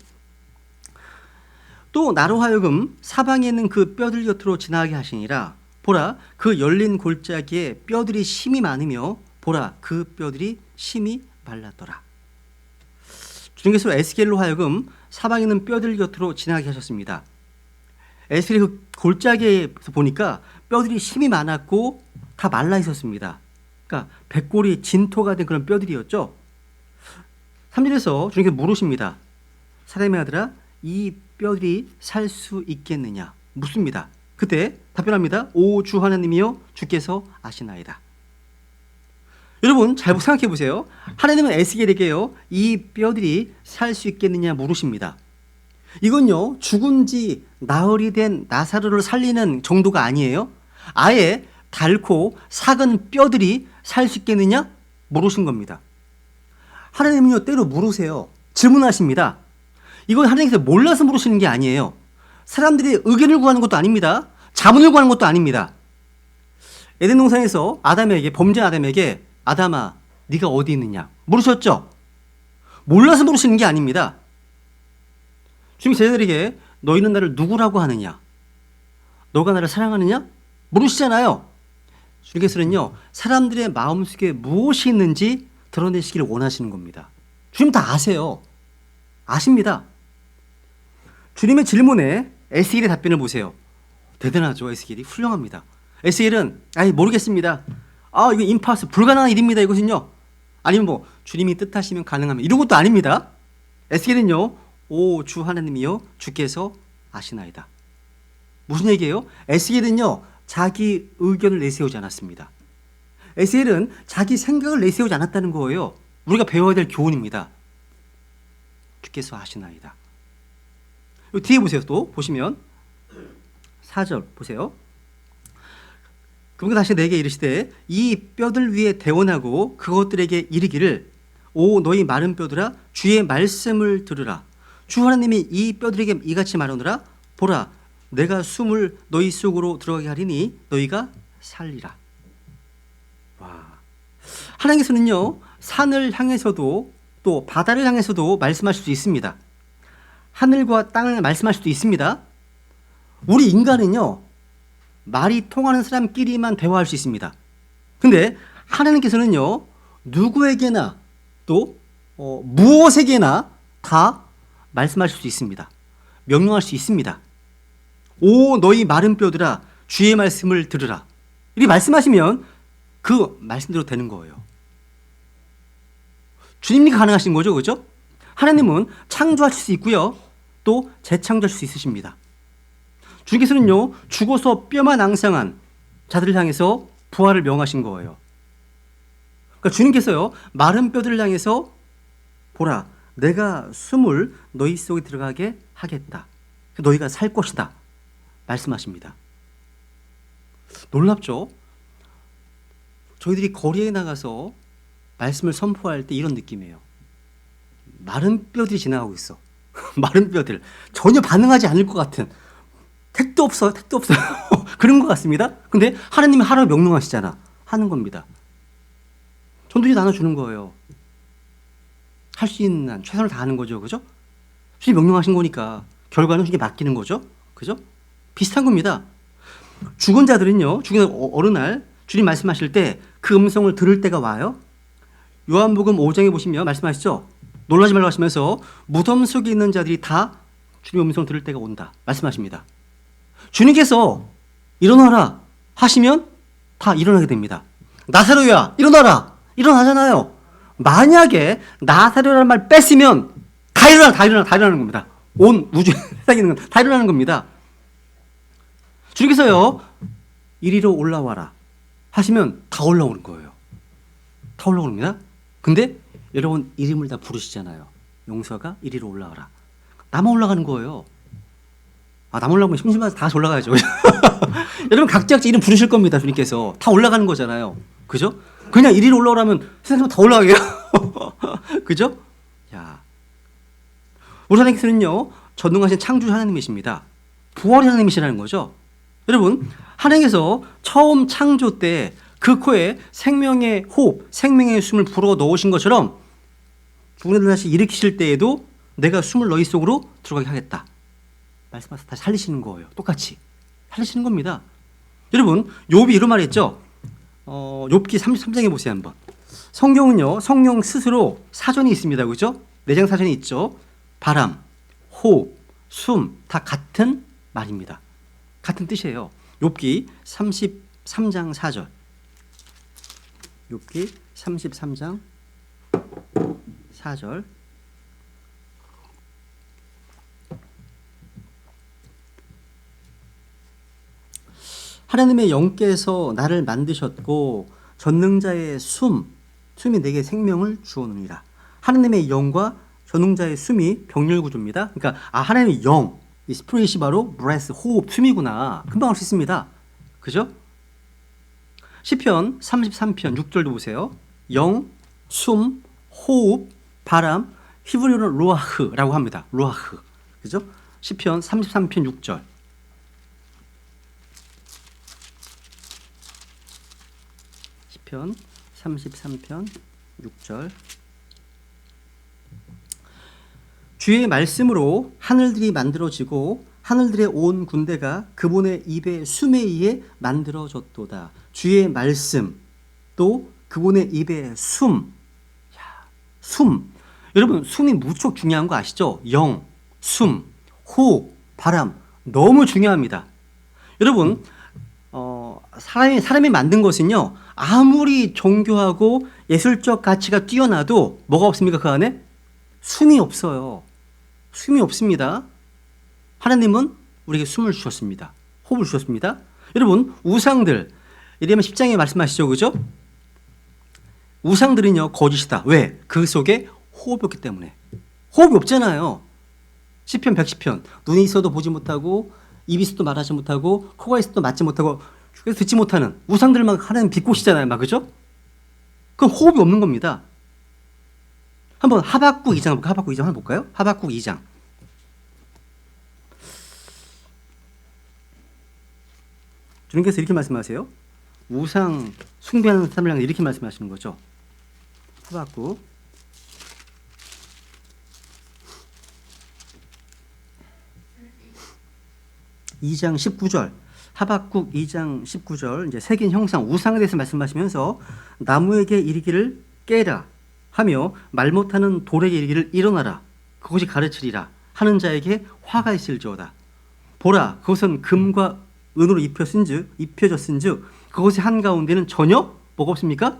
또 나로 하여금 사방에 있는 그 뼈들 곁으로 지나가게 하시니라. 보라, 그 열린 골짜기에 뼈들이 심이 많으며 보라, 그 뼈들이 심이 말랐더라. 주님께서 에스겔로 하여금 사방에 있는 뼈들 곁으로 지나가게 하셨습니다. 에스겔의 그 골짜기에서 보니까 뼈들이 심이 많았고 다 말라 있었습니다. 그러니까 백골이 진토가 된 그런 뼈들이었죠. 3절에서 주님께서 물으십니다. 사람의 아들아, 이 뼈들이 살 수 있겠느냐 묻습니다. 그때 답변합니다. 오 주 하나님이여, 주께서 아시나이다. 여러분 잘 생각해 보세요. 하나님은 에스겔에게요, 이 뼈들이 살 수 있겠느냐 물으십니다. 이건요, 죽은 지 나흘이 된 나사로를 살리는 정도가 아니에요. 아예 닳고 삭은 뼈들이 살 수 있겠느냐 물으신 겁니다. 하나님은요, 때로 물으세요. 질문하십니다. 이건 하나님께서 몰라서 물으시는 게 아니에요. 사람들이 의견을 구하는 것도 아닙니다. 자문을 구하는 것도 아닙니다. 에덴 동산에서 아담에게, 범죄한 아담에게 아담아, 네가 어디 있느냐 물으셨죠? 몰라서 물으시는 게 아닙니다. 주님이 제자들에게 너희는 나를 누구라고 하느냐? 너가 나를 사랑하느냐? 물으시잖아요. 주님께서는요, 사람들의 마음속에 무엇이 있는지 드러내시기를 원하시는 겁니다. 주님 다 아세요. 아십니다. 주님의 질문에 에스겔의 답변을 보세요. 대단하죠. 에스겔이 훌륭합니다. 에스겔은 모르겠습니다. 이거 임파스 불가능한 일입니다. 이것은요. 아니면 뭐 주님이 뜻하시면 가능하면 이런 것도 아닙니다. 에스겔은요, 오 주 하나님이여, 주께서 아시나이다. 무슨 얘기예요? 에스겔은요, 자기 의견을 내세우지 않았습니다. 에스겔은 자기 생각을 내세우지 않았다는 거예요. 우리가 배워야 될 교훈입니다. 주께서 아시나이다. 뒤에 보세요. 또 보시면 4절 보세요. 그분께 다시 내게 이르시되 이 뼈들 위에 대원하고 그것들에게 이르기를 오 너희 마른 뼈들아, 주의 말씀을 들으라. 주 하나님이 이 뼈들에게 이같이 말하노라. 보라, 내가 숨을 너희 속으로 들어가게 하리니 너희가 살리라. 와, 하나님께서는요, 산을 향해서도 또 바다를 향해서도 말씀하실 수 있습니다. 하늘과 땅을 말씀하실 수도 있습니다. 우리 인간은요, 말이 통하는 사람끼리만 대화할 수 있습니다. 근데 하나님께서는요, 누구에게나 또 무엇에게나 다 말씀하실 수 있습니다. 명령할 수 있습니다. 오 너희 마른 뼈들아, 주의 말씀을 들으라. 이렇게 말씀하시면 그 말씀대로 되는 거예요. 주님이 가능하신 거죠, 그렇죠? 하나님은 창조하실 수 있고요, 또 재창조하실 수 있으십니다. 주님께서는요, 죽어서 뼈만 앙상한 자들을 향해서 부활을 명하신 거예요. 그러니까 주님께서요, 마른 뼈들을 향해서 보라, 내가 숨을 너희 속에 들어가게 하겠다. 너희가 살 것이다. 말씀하십니다. 놀랍죠? 저희들이 거리에 나가서 말씀을 선포할 때 이런 느낌이에요. 마른 뼈들이 지나가고 있어. 마른 뼈들. 전혀 반응하지 않을 것 같은 택도 없어요. 택도 없어요. 그런 것 같습니다. 근데 하나님이 하라고 명령하시잖아. 하는 겁니다. 전도지 나눠주는 거예요. 할 수 있는 한 최선을 다하는 거죠. 그죠? 주님 명령하신 거니까 결과는 주님께 맡기는 거죠. 그죠? 비슷한 겁니다. 죽은 자들은요. 죽은 어느 날 주님 말씀하실 때 그 음성을 들을 때가 와요. 요한복음 5장에 보시면 말씀하시죠. 놀라지 말라고 하시면서 무덤 속에 있는 자들이 다 주님의 음성을 들을 때가 온다. 말씀하십니다. 주님께서 일어나라 하시면 다 일어나게 됩니다. 나사로야 일어나라. 일어나잖아요. 만약에 나사로라는 말 뺐으면 다 일어나는 겁니다. 온 우주에 세상에 있는 건 다 일어나는 겁니다. 주님께서요. 이리로 올라와라 하시면 다 올라오는 거예요. 다 올라옵니다. 근데 여러분 이름을 다 부르시잖아요. 용서가 이리로 올라가라. 나만 올라가는 거예요. 나만 올라가면 심심해서 다 같이 올라가야죠. 여러분 각자 이름 부르실 겁니다. 주님께서 다 올라가는 거잖아요. 그죠? 그냥 이리로 올라오라면 세상에 다 올라가게요. 그죠? 야, 우리 하나님께서는요 전능하신 창조주 하나님이십니다. 부활의 하나님이시라는 거죠. 여러분 하나님께서 처음 창조 때 그 코에 생명의 호흡, 생명의 숨을 불어 넣으신 것처럼 죽은 이들 다시 일으키실 때에도 내가 숨을 너희 속으로 들어가게 하겠다. 말씀하셔서 다시 살리시는 거예요. 똑같이 살리시는 겁니다. 여러분 욥이 이런 말 했죠. 욥기 33장에 보세요 한번. 성경은요 성령 스스로 사전이 있습니다. 그죠? 내장 사전이 있죠. 바람, 호흡, 숨 다 같은 말입니다. 같은 뜻이에요. 욥기 33장 4절. 욥기 33장 4절. 하나님의 영께서 나를 만드셨고 전능자의 숨이 내게 생명을 주었느니라. 하나님의 영과 전능자의 숨이 병렬 구조입니다. 그러니까 하나님의 영, 이 스피릿이 바로 breath, 호흡, 숨이구나. 금방 알 수 있습니다. 그죠? 시편 33편 6절도 보세요. 영, 숨, 호흡, 바람, 히브리어로 루아흐라고 합니다. 루아흐. 그죠? 시편 33편 6절. 시편 33편 6절. 주의 말씀으로 하늘들이 만들어지고 하늘들의 온 군대가 그분의 입의 숨에 의해 만들어졌도다. 주의 말씀 또 그분의 입의 숨. 숨. 여러분 숨이 무척 중요한 거 아시죠? 영, 숨, 호흡, 바람 너무 중요합니다. 여러분 사람이 만든 것은요 아무리 종교하고 예술적 가치가 뛰어나도 뭐가 없습니까? 그 안에 숨이 없어요. 숨이 없습니다. 하나님은 우리에게 숨을 주셨습니다. 호흡을 주셨습니다. 여러분 우상들 이러면 10장에 말씀하시죠. 그죠? 우상들은요 거짓이다. 왜? 그 속에 호흡이 없기 때문에. 호흡이 없잖아요. 시편 110편 눈이 있어도 보지 못하고 입이 있어도 말하지 못하고 코가 있어도 맞지 못하고 그래서 듣지 못하는 우상들만 하나님 비꼬시잖아요. 막 그죠? 그럼 호흡이 없는 겁니다. 한번 하박국 2장 볼까요? 하박국 2장 한번 볼까요? 하박국 2장. 주님께서 이렇게 말씀하세요. 우상 숭배하는 사람을 향해 이렇게 말씀하시는 거죠. 하박국 2장 19절. 하박국 2장 19절. 이제 색인 형상 우상에 대해서 말씀하시면서 나무에게 이르기를 깨라 하며 말 못하는 돌에게 이르기를 일어나라 그것이 가르치리라 하는 자에게 화가 있을지어다. 보라 그것은 금과 은으로 입혀졌은즉 그것의 한가운데는 전혀 뭐가 없습니까?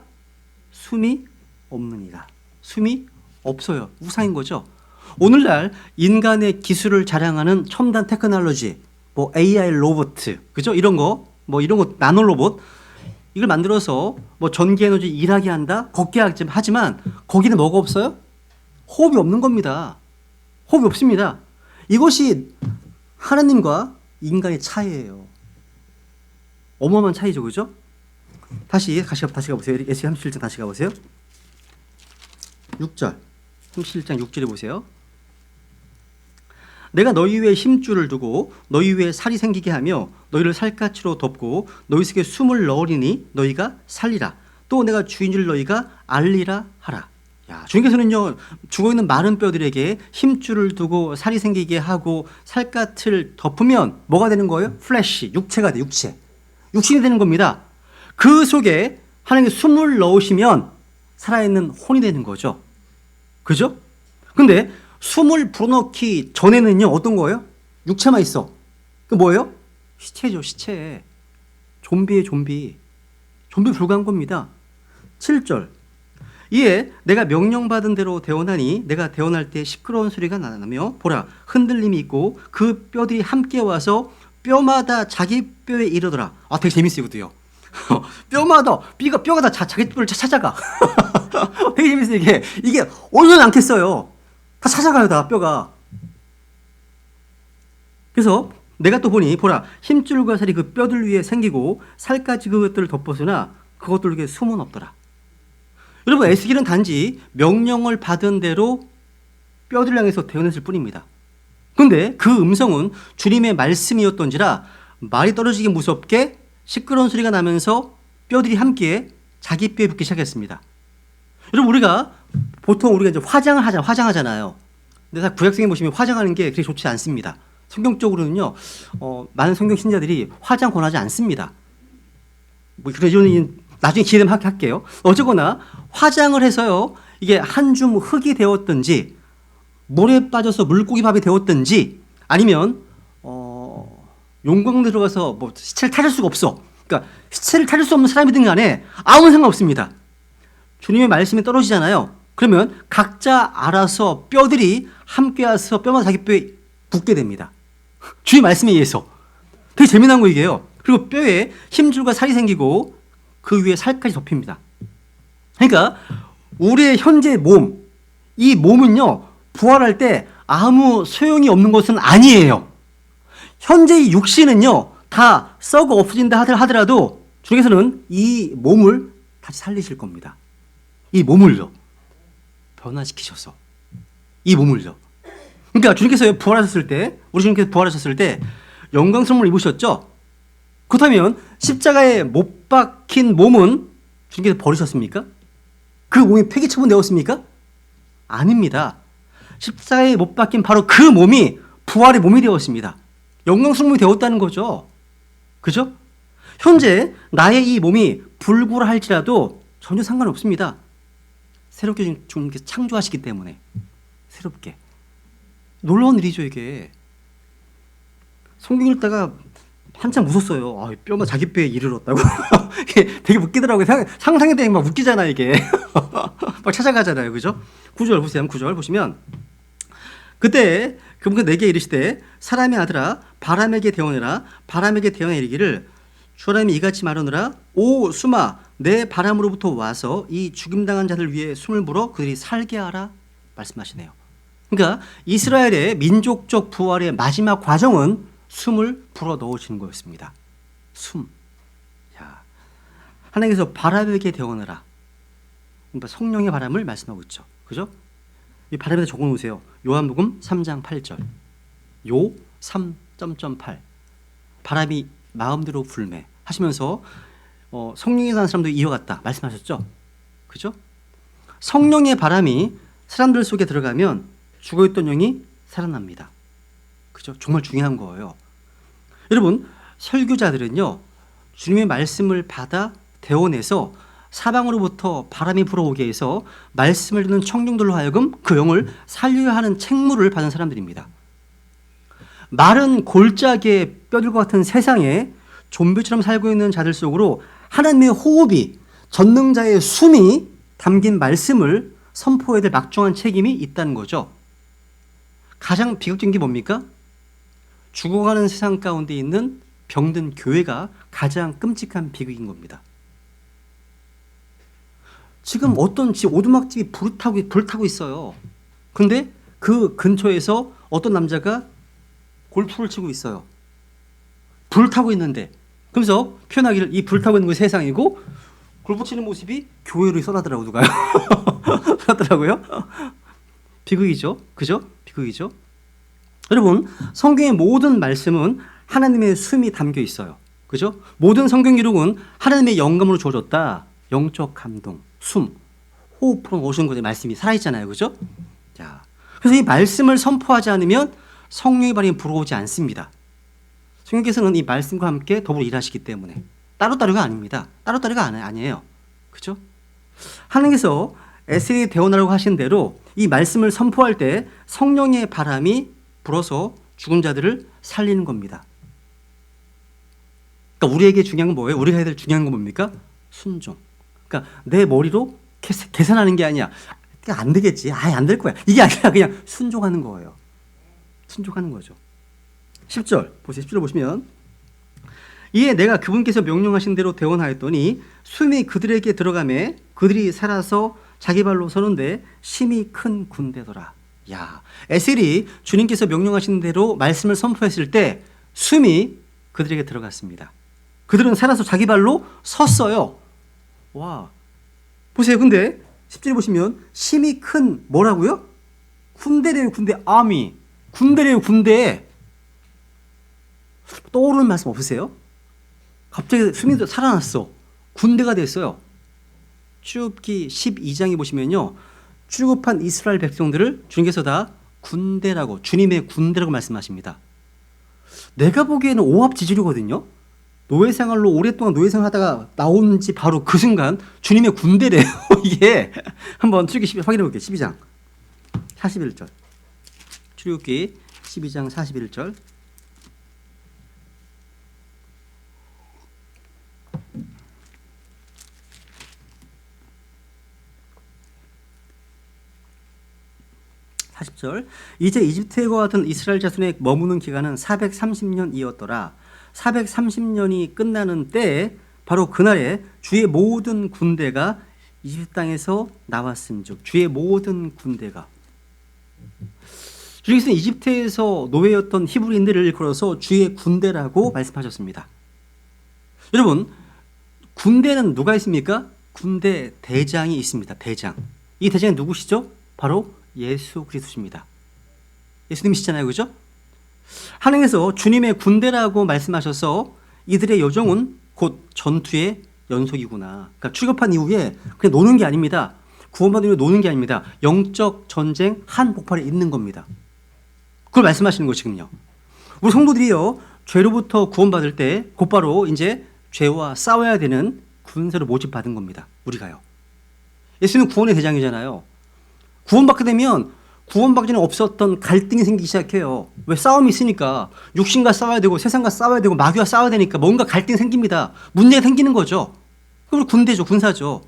숨이 없느니라. 숨이 없어요. 우상인 거죠. 오늘날 인간의 기술을 자랑하는 첨단 테크놀로지 뭐 AI 로봇 그죠? 이런 거 나노 로봇 이걸 만들어서 뭐 전기 에너지 일하게 한다, 걷게 하지만 거기는 뭐가 없어요? 호흡이 없는 겁니다. 호흡이 없습니다. 이것이 하나님과 인간의 차이예요. 어마어마한 차이죠, 그죠? 다시 가보세요. 예시 37장 다시 가보세요. 6절, 37장 6절에 보세요. 내가 너희 위에 힘줄을 두고 너희 위에 살이 생기게 하며 너희를 살갗으로 덮고 너희 속에 숨을 넣으리니 너희가 살리라. 또 내가 주인 줄 너희가 알리라 하라. 야, 주님께서는요, 죽어있는 마른 뼈들에게 힘줄을 두고 살이 생기게 하고 살갗을 덮으면 뭐가 되는 거예요? 플래시, 육체가 돼, 육체. 육신이 되는 겁니다. 그 속에 하나님께 숨을 넣으시면 살아있는 혼이 되는 거죠. 그죠? 근데 숨을 불어넣기 전에는요, 어떤 거예요? 육체만 있어. 그 뭐예요? 시체죠, 시체. 좀비에 좀비. 좀비 불과한 겁니다. 7절. 이에 내가 명령받은 대로 대원하니 내가 대원할 때 시끄러운 소리가 나며 보라 흔들림이 있고 그 뼈들이 함께 와서 뼈마다 자기 뼈에 이르더라. 아, 되게 재밌어요, 이것도요. 뼈마다 뼈가 다 자기 뼈를 찾아가. 되게 재밌어요. 이게 얼른 않겠어요. 다 찾아가요, 다 뼈가. 그래서 내가 또 보니 보라 힘줄과 살이 그 뼈들 위에 생기고 살까지 그것들을 덮었으나 그것들에게 숨은 없더라. 여러분, 에스겔은 단지 명령을 받은 대로 뼈들 향해서 대언했을 뿐입니다. 그런데 그 음성은 주님의 말씀이었던지라 말이 떨어지기 무섭게 시끄러운 소리가 나면서 뼈들이 함께 자기 뼈에 붙기 시작했습니다. 여러분, 보통 우리가 이제 화장하잖아요. 근데 구약성에 보시면 화장하는 게 그렇게 좋지 않습니다. 성경적으로는요, 많은 성경 신자들이 화장 권하지 않습니다. 뭐 이런 나중에 기회 되면 할게요. 어쨌거나 화장을 해서요, 이게 한 줌 흙이 되었든지 물에 빠져서 물고기 밥이 되었든지 아니면 용광 들어가서 뭐 시체를 타실 수가 없어. 그러니까 시체를 타실 수 없는 사람이든 간에 아무 상관없습니다. 주님의 말씀이 떨어지잖아요. 그러면 각자 알아서 뼈들이 함께 와서 뼈마다 자기 뼈에 붙게 됩니다. 주의 말씀에 의해서. 되게 재미난 거 이게요. 그리고 뼈에 힘줄과 살이 생기고 그 위에 살까지 덮입니다. 그러니까 우리의 현재 몸, 이 몸은요, 부활할 때 아무 소용이 없는 것은 아니에요. 현재 이 육신은요, 다 썩어 없어진다 하더라도 주님께서는 이 몸을 다시 살리실 겁니다. 이 몸을요, 변화시키셔서. 이 몸을요. 그러니까 주님께서 부활하셨을 때, 우리 주님께서 부활하셨을 때 영광스러움을 입으셨죠? 그렇다면 십자가에 못 박힌 몸은 주님께서 버리셨습니까? 그 몸이 폐기 처분되었습니까? 아닙니다. 십자가에 못 박힌 바로 그 몸이 부활의 몸이 되었습니다. 영광스러운 몸이 되었다는 거죠. 그죠? 현재 나의 이 몸이 불구라 할지라도 전혀 상관없습니다. 새롭게 주님께서 창조하시기 때문에. 새롭게. 놀라운 일이죠, 이게. 성경 읽다가 한참 웃었어요. 아, 뼈가 자기 뼈에 이르렀다고. 되게 웃기더라고요. 상상이 되면 막 웃기잖아, 이게. 막 찾아가잖아요. 그죠? 9절 보세요. 9절 보시면. 그때 그분께 내게 이르시되 사람의 아들아 바람에게 대언하라. 바람에게 대언하여 이르기를 주 하나님이 이같이 말하노라. 오 숨아 내 바람으로부터 와서 이 죽임당한 자들 위에 숨을 불어 그들이 살게 하라. 말씀하시네요. 그러니까 이스라엘의 민족적 부활의 마지막 과정은 숨을 불어 넣으시는 거였습니다. 숨. 야, 하나님께서 바람에게 대언하라. 그러니까 성령의 바람을 말씀하고 있죠. 그죠? 이 바람에다 적어 놓으세요. 요한복음 3장 8절. 요 3.8. 바람이 마음대로 불매 하시면서 성령이 나는 사람도 이어갔다 말씀하셨죠. 그죠? 성령의 바람이 사람들 속에 들어가면 죽어있던 영이 살아납니다. 그죠? 정말 중요한 거예요. 여러분, 설교자들은요, 주님의 말씀을 받아 대원해서 사방으로부터 바람이 불어오게 해서 말씀을 듣는 청중들로 하여금 그 영을 살려야 하는 책무를 받은 사람들입니다. 마른 골짜기의 뼈들과 같은 세상에 좀비처럼 살고 있는 자들 속으로 하나님의 호흡이, 전능자의 숨이 담긴 말씀을 선포해야 될 막중한 책임이 있다는 거죠. 가장 비극적인 게 뭡니까? 죽어가는 세상 가운데 있는 병든 교회가 가장 끔찍한 비극인 겁니다. 지금 어떤 오두막집이 불타고 있어요. 근데 그 근처에서 어떤 남자가 골프를 치고 있어요. 불타고 있는데. 그러면서 표현하기를 이 불타고 있는 건 세상이고 골프 치는 모습이 교회로 써놨더라고 누가요. 써놨더라고요. 비극이죠. 그죠? 비극이죠. 여러분, 성경의 모든 말씀은 하나님의 숨이 담겨 있어요. 그죠? 모든 성경 기록은 하나님의 영감으로 주어졌다. 영적 감동, 숨, 호흡으로 오신 것의 말씀이 살아있잖아요. 그죠? 자, 그래서 이 말씀을 선포하지 않으면 성령의 발이 불어오지 않습니다. 성령께서는 이 말씀과 함께 더불어 일하시기 때문에 따로따로가 아닙니다. 따로따로가 아니에요. 그죠? 하나님께서 에스겔에게 대언하라고 하신 대로 이 말씀을 선포할 때 성령의 바람이 불어서 죽은 자들을 살리는 겁니다. 그러니까 우리에게 중요한 건 뭐예요? 우리가 해야 될 중요한 건 뭡니까? 순종. 그러니까 내 머리로 계산하는 게 아니야. 안 되겠지. 아예 안 될 거야. 이게 아니라 그냥 순종하는 거예요. 순종하는 거죠. 10절 보세요. 10절 보시면 이에 내가 그분께서 명령하신 대로 대언하였더니 숨이 그들에게 들어가매 그들이 살아서 자기 발로 서는데 심히 큰 군대더라. 야, 에셀이 주님께서 명령하신 대로 말씀을 선포했을 때 숨이 그들에게 들어갔습니다. 그들은 살아서 자기 발로 섰어요. 와, 보세요. 근데 10절에 보시면 심히 큰 뭐라고요? 군대래요. 군대. 아미. 군대래요. 군대. 떠오르는 말씀 없으세요? 갑자기 숨이 살아났어. 군대가 됐어요. 출애굽기 12장에 보시면요. 출애굽한 이스라엘 백성들을 주님께서 다 군대라고, 주님의 군대라고 말씀하십니다. 내가 보기에는 오합지졸이거든요. 노예생활로 오랫동안 노예생활하다가 나오는지 바로 그 순간 주님의 군대래요. 이게 한번 출애굽기 확인해 볼게요. 12장 41절. 출애굽기 12장 41절. 이제 이집트와 같은 이스라엘 자손의 머무는 기간은 430년이었더라. 430년이 끝나는 때에 바로 그날에 주의 모든 군대가 이집트 땅에서 나왔음즉 주의 모든 군대가 주님께서는 이집트에서 노예였던 히브리인들을 일컬어서 주의 군대라고 말씀하셨습니다. 여러분, 군대는 누가 있습니까? 군대 대장이 있습니다. 대장. 이 대장이 누구시죠? 바로 예수 그리스도십니다. 예수님이시잖아요. 그죠? 하나님께서 주님의 군대라고 말씀하셔서 이들의 여정은 곧 전투의 연속이구나. 그러니까 출애굽한 이후에 그냥 노는 게 아닙니다. 구원받은 이후에 노는 게 아닙니다. 영적 전쟁 한복판에 있는 겁니다. 그걸 말씀하시는 거죠, 지금요. 우리 성도들이요, 죄로부터 구원받을 때 곧바로 이제 죄와 싸워야 되는 군사로 모집받은 겁니다. 우리가요. 예수님은 구원의 대장이잖아요. 구원받게 되면 구원받기 전에 없었던 갈등이 생기기 시작해요. 왜? 싸움이 있으니까. 육신과 싸워야 되고 세상과 싸워야 되고 마귀와 싸워야 되니까 뭔가 갈등이 생깁니다. 문제가 생기는 거죠. 그럼 군대죠. 군사죠.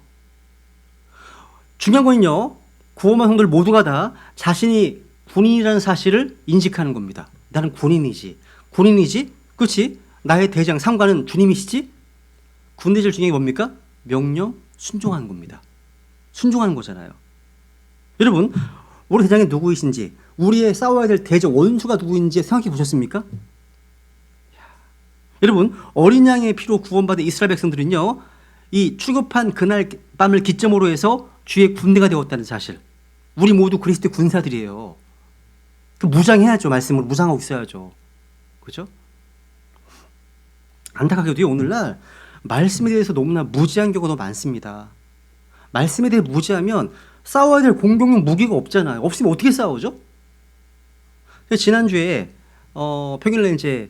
중요한 건요, 구원받은 성도들 모두가 다 자신이 군인이라는 사실을 인식하는 겁니다. 나는 군인이지. 군인이지? 그렇지? 나의 대장 상관은 주님이시지? 군대 제일 중요한 게 뭡니까? 명령 순종하는 겁니다. 순종하는 거잖아요. 여러분, 우리 대장이 누구이신지, 우리의 싸워야 될 대적 원수가 누구인지 생각해 보셨습니까? 여러분, 어린 양의 피로 구원받은 이스라엘 백성들은요, 이 출애굽한 그날 밤을 기점으로 해서 주의 군대가 되었다는 사실. 우리 모두 그리스도의 군사들이에요. 무장해야죠. 말씀으로 무장하고 있어야죠. 그죠? 안타깝게도 오늘날 말씀에 대해서 너무나 무지한 경우가 너무 많습니다. 말씀에 대해 무지하면 싸워야 될 공격용 무기가 없잖아요. 없으면 어떻게 싸우죠? 지난주에 평일날 이제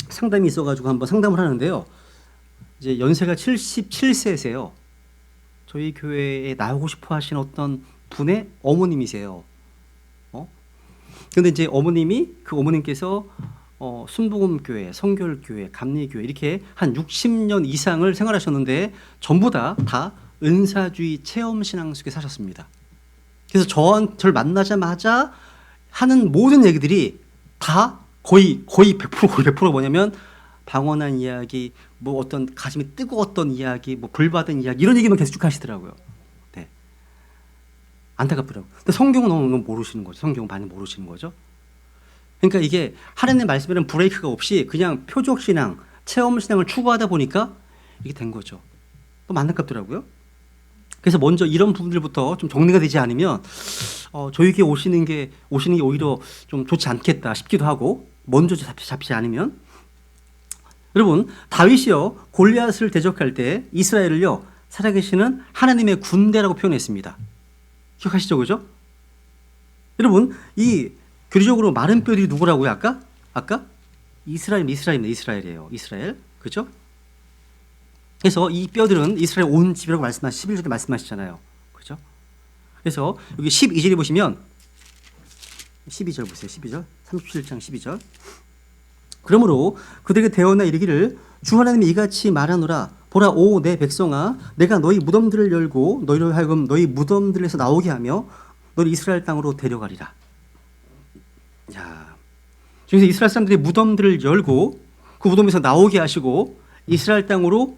상담이 있어가지고 한번 상담을 하는데요. 이제 연세가 77세세요. 저희 교회에 나오고 싶어 하신 어떤 분의 어머님이세요. 근데 이제 그 어머님께서 순복음교회, 성결교회, 감리교회 이렇게 한 60년 이상을 생활하셨는데 전부 다 은사주의 체험신앙 속에 사셨습니다. 그래서 저를 만나자마자 하는 모든 얘기들이 다 거의 100%가 뭐냐면 방언한 이야기, 뭐 어떤 가슴이 뜨거웠던 이야기, 뭐 불받은 이야기 이런 얘기만 계속 쭉 하시더라고요. 네. 안타깝더라고요. 근데 성경은 너무 모르시는 거죠. 성경은 많이 모르시는 거죠. 그러니까 이게 하나님의 말씀에는 브레이크가 없이 그냥 표적신앙, 체험신앙을 추구하다 보니까 이게 된 거죠. 너무 안타깝더라고요. 그래서 먼저 이런 부분들부터 좀 정리가 되지 않으면 저에게 오시는 게 오히려 좀 좋지 않겠다 싶기도 하고, 먼저 잡히지 않으면. 여러분, 다윗이요 골리앗을 대적할 때 이스라엘을요 살아계시는 하나님의 군대라고 표현했습니다. 기억하시죠, 그죠? 여러분, 이 교리적으로 마른 뼈들이 누구라고요? 아까 이스라엘이에요. 이스라엘, 그죠? 그래서 이 뼈들은 이스라엘 온 집이라고 11절에 말씀하시잖아요, 그죠? 그래서 여기 12절에 보시면 12절 보세요. 12절, 37장 12절. 그러므로 그들에게 대언하여 이르기를 주 하나님이 이같이 말하노라. 보라, 오 내 백성아, 내가 너희 무덤들을 열고 너희로 하여금 너희 무덤들에서 나오게 하며 너를 이스라엘 땅으로 데려가리라. 자, 그래서 이스라엘 사람들이 무덤들을 열고 그 무덤에서 나오게 하시고 이스라엘 땅으로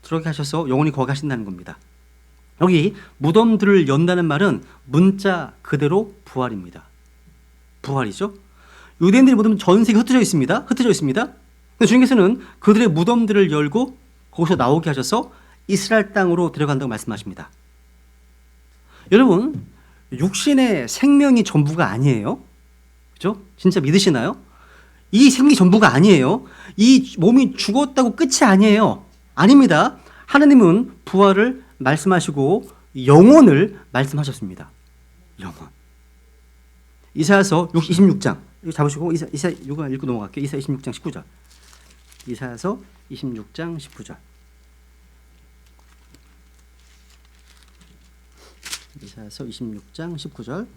들어가게 하셔서 영원히 거기 하신다는 겁니다. 여기 무덤들을 연다는 말은 문자 그대로 부활입니다. 부활이죠. 유대인들의 무덤은 전 세계에 흩어져 있습니다. 근데 주님께서는 그들의 무덤들을 열고 거기서 나오게 하셔서 이스라엘 땅으로 데려간다고 말씀하십니다. 여러분, 육신의 생명이 전부가 아니에요. 그죠? 진짜 믿으시나요? 이 생명이 전부가 아니에요. 이 몸이 죽었다고 끝이 아니에요. 아닙니다. 하나님은 부활을 말씀하시고 영혼을 말씀하셨습니다. 영혼. 이사야서 26장 이거 잡으시고 이사 이거 읽고 넘어갈게요. 이사 26장 19절. 이사야서 26장 19절. 이사야서 26장 19절.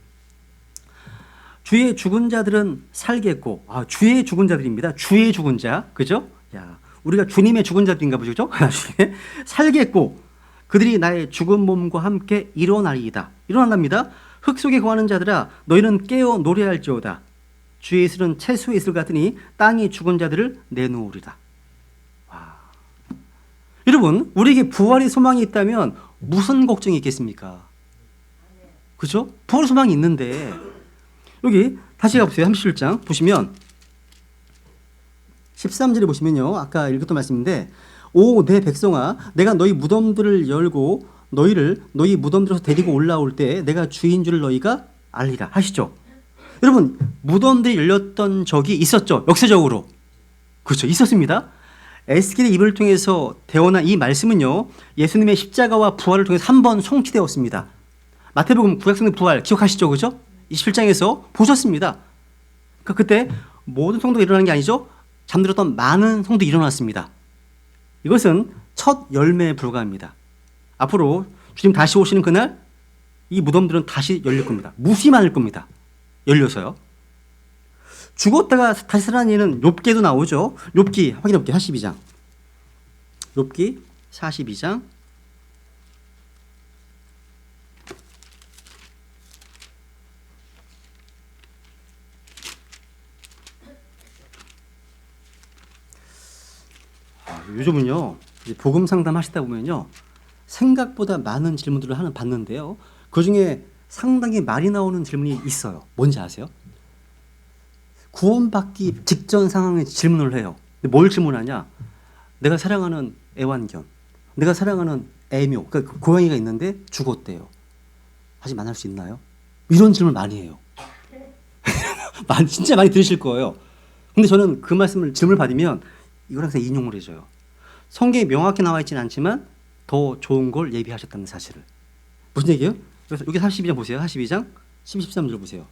주의 죽은 자들은 살겠고, 주의 죽은 자들입니다. 주의 죽은 자, 그죠? 야, 우리가 주님의 죽은 자들인가 보죠, 나중에 살겠고, 그들이 나의 죽은 몸과 함께 일어나리이다. 일어난답니다. 흙 속에 거하는 자들아, 너희는 깨어 노래할지어다. 주의 이슬은 채소의 이슬 같으니 땅이 죽은 자들을 내놓으리라. 와. 여러분, 우리에게 부활의 소망이 있다면 무슨 걱정이 있겠습니까? 그죠? 부활의 소망이 있는데. 여기 다시 가보세요. 37장 보시면 13절에 보시면요, 아까 읽었던 말씀인데, 오 내 백성아, 내가 너희 무덤들을 열고 너희를 너희 무덤들에서 데리고 올라올 때 내가 주인 줄 너희가 알리라 하시죠. 여러분, 무덤들이 열렸던 적이 있었죠. 역사적으로. 그렇죠. 있었습니다. 에스겔의 입을 통해서 대언한 이 말씀은요, 예수님의 십자가와 부활을 통해서 한 번 성취되었습니다. 마태복음 구약성의 부활 기억하시죠, 그죠? 27장에서 보셨습니다. 그러니까 그때 모든 성도가 일어나는 게 아니죠. 잠들었던 많은 성도 일어났습니다. 이것은 첫 열매에 불과합니다. 앞으로 주님 다시 오시는 그날 이 무덤들은 다시 열릴 겁니다. 무수히 많을 겁니다. 열려서요. 죽었다가 다시 살아난 예는 욥기에도 나오죠. 욥기 확인해 볼게요. 42장. 욥기 42장. 요즘은요, 복음 상담 하시다 보면요, 생각보다 많은 질문들을 받는데요, 그 중에 상당히 많이 나오는 질문이 있어요. 뭔지 아세요? 구원받기 직전 상황에 질문을 해요. 뭘 질문하냐? 내가 사랑하는 애완견, 내가 사랑하는 애묘, 그러니까 고양이가 있는데 죽었대요. 다시 만날 수 있나요? 이런 질문 많이 해요. 진짜 많이 들으실 거예요. 근데 저는 그 질문을 받으면 이걸 항상 인용을 해줘요. 성경에 명확히 나와 있지는 않지만 더 좋은 걸 예비하셨다는 사실을. 무슨 얘기예요? 그래서 여기 42장 보세요. 42장 13절 보세요.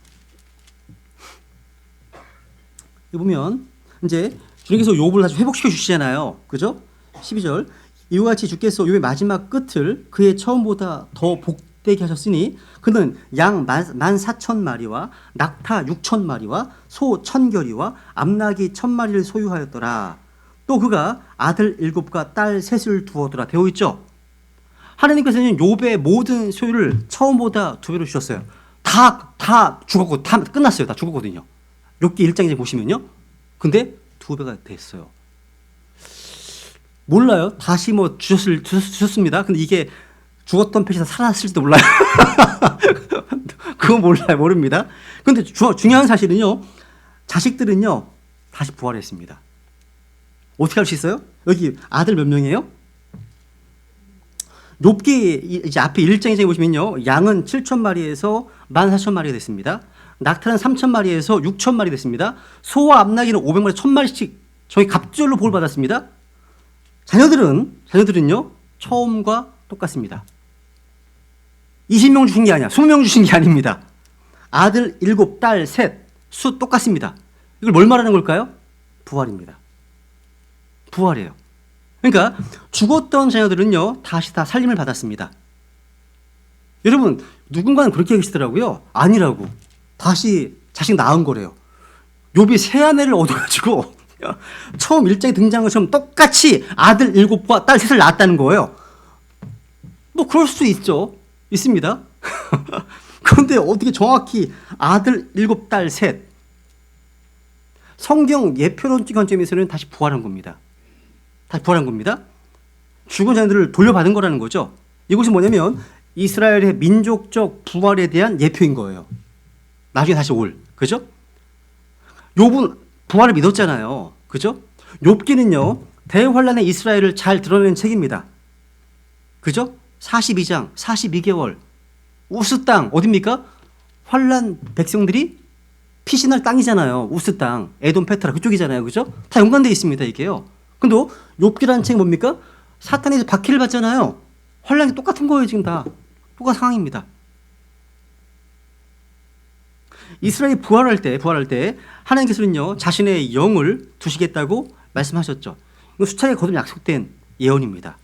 여기 보면 이제 주님께서 욥을 다시 회복시켜 주시잖아요. 그죠? 12절. 이와 같이 주께서 욥의 마지막 끝을 그의 처음보다 더 복되게 하셨으니 그는 양 14,000마리와 낙타 6,000마리와 소 1,000결이와 암나귀 1,000마리를 소유하였더라. 또 그가 아들 7과 딸 3을 두었더라. 되어 있죠? 하나님께서는 욥의 모든 소유를 처음보다 2배로 주셨어요. 다 죽었고 다 끝났어요. 다 죽었거든요. 욥기 1장에 보시면요. 근데 2배가 됐어요. 몰라요. 다시 주셨습니다. 근데 이게 죽었던 펫이 살았을지도 몰라요. 그건 모릅니다. 근데 중요한 사실은요, 자식들은요, 다시 부활했습니다. 어떻게 할 수 있어요? 여기 아들 몇 명이에요? 욥기 이제 앞에 1장에 보시면요. 양은 7천 마리에서 14,000마리가 됐습니다. 낙타는 3천 마리에서 6천 마리 됐습니다. 소와 암나귀는 500마리, 1,000마리씩 저희 갑절로 복을 받았습니다. 자녀들은요. 처음과 똑같습니다. 20명 주신 게 아니야. 20명 주신 게 아닙니다. 아들 7, 딸 3, 수 똑같습니다. 이걸 뭘 말하는 걸까요? 부활입니다. 부활이에요. 그러니까 죽었던 자녀들은요. 다시 다 살림을 받았습니다. 여러분 누군가는 그렇게 계시더라고요. 아니라고. 다시 자식 낳은 거래요. 욥이 새 아내를 얻어가지고 처음 1장에 등장한 것처럼 똑같이 아들 7과 딸 3을 낳았다는 거예요. 뭐 그럴 수 있죠. 있습니다. 그런데 어떻게 정확히 아들 7, 딸 3. 성경 예표론적 관점에서는 다시 부활한 겁니다. 다시 부활한 겁니다. 죽은 자녀들을 돌려받은 거라는 거죠. 이것이 뭐냐면 이스라엘의 민족적 부활에 대한 예표인 거예요. 나중에 다시 올. 그죠? 욥은 부활을 믿었잖아요. 그죠? 욥기는요. 대환란의 이스라엘을 잘 드러내는 책입니다. 그죠? 42장, 42개월. 우스 땅 어딥니까? 환란 백성들이 피신할 땅이잖아요. 우스 땅, 에돔, 페트라 그쪽이잖아요. 그죠? 다 연관되어 있습니다. 이게요. 근데 욥기라는 책 뭡니까? 사탄에서 박해를 받잖아요. 환란이 똑같은 거예요. 지금 다. 똑같은 상황입니다. 이스라엘이 부활할 때 하나님께서는요. 자신의 영을 두시겠다고 말씀하셨죠. 이거 수차례 거듭 약속된 예언입니다.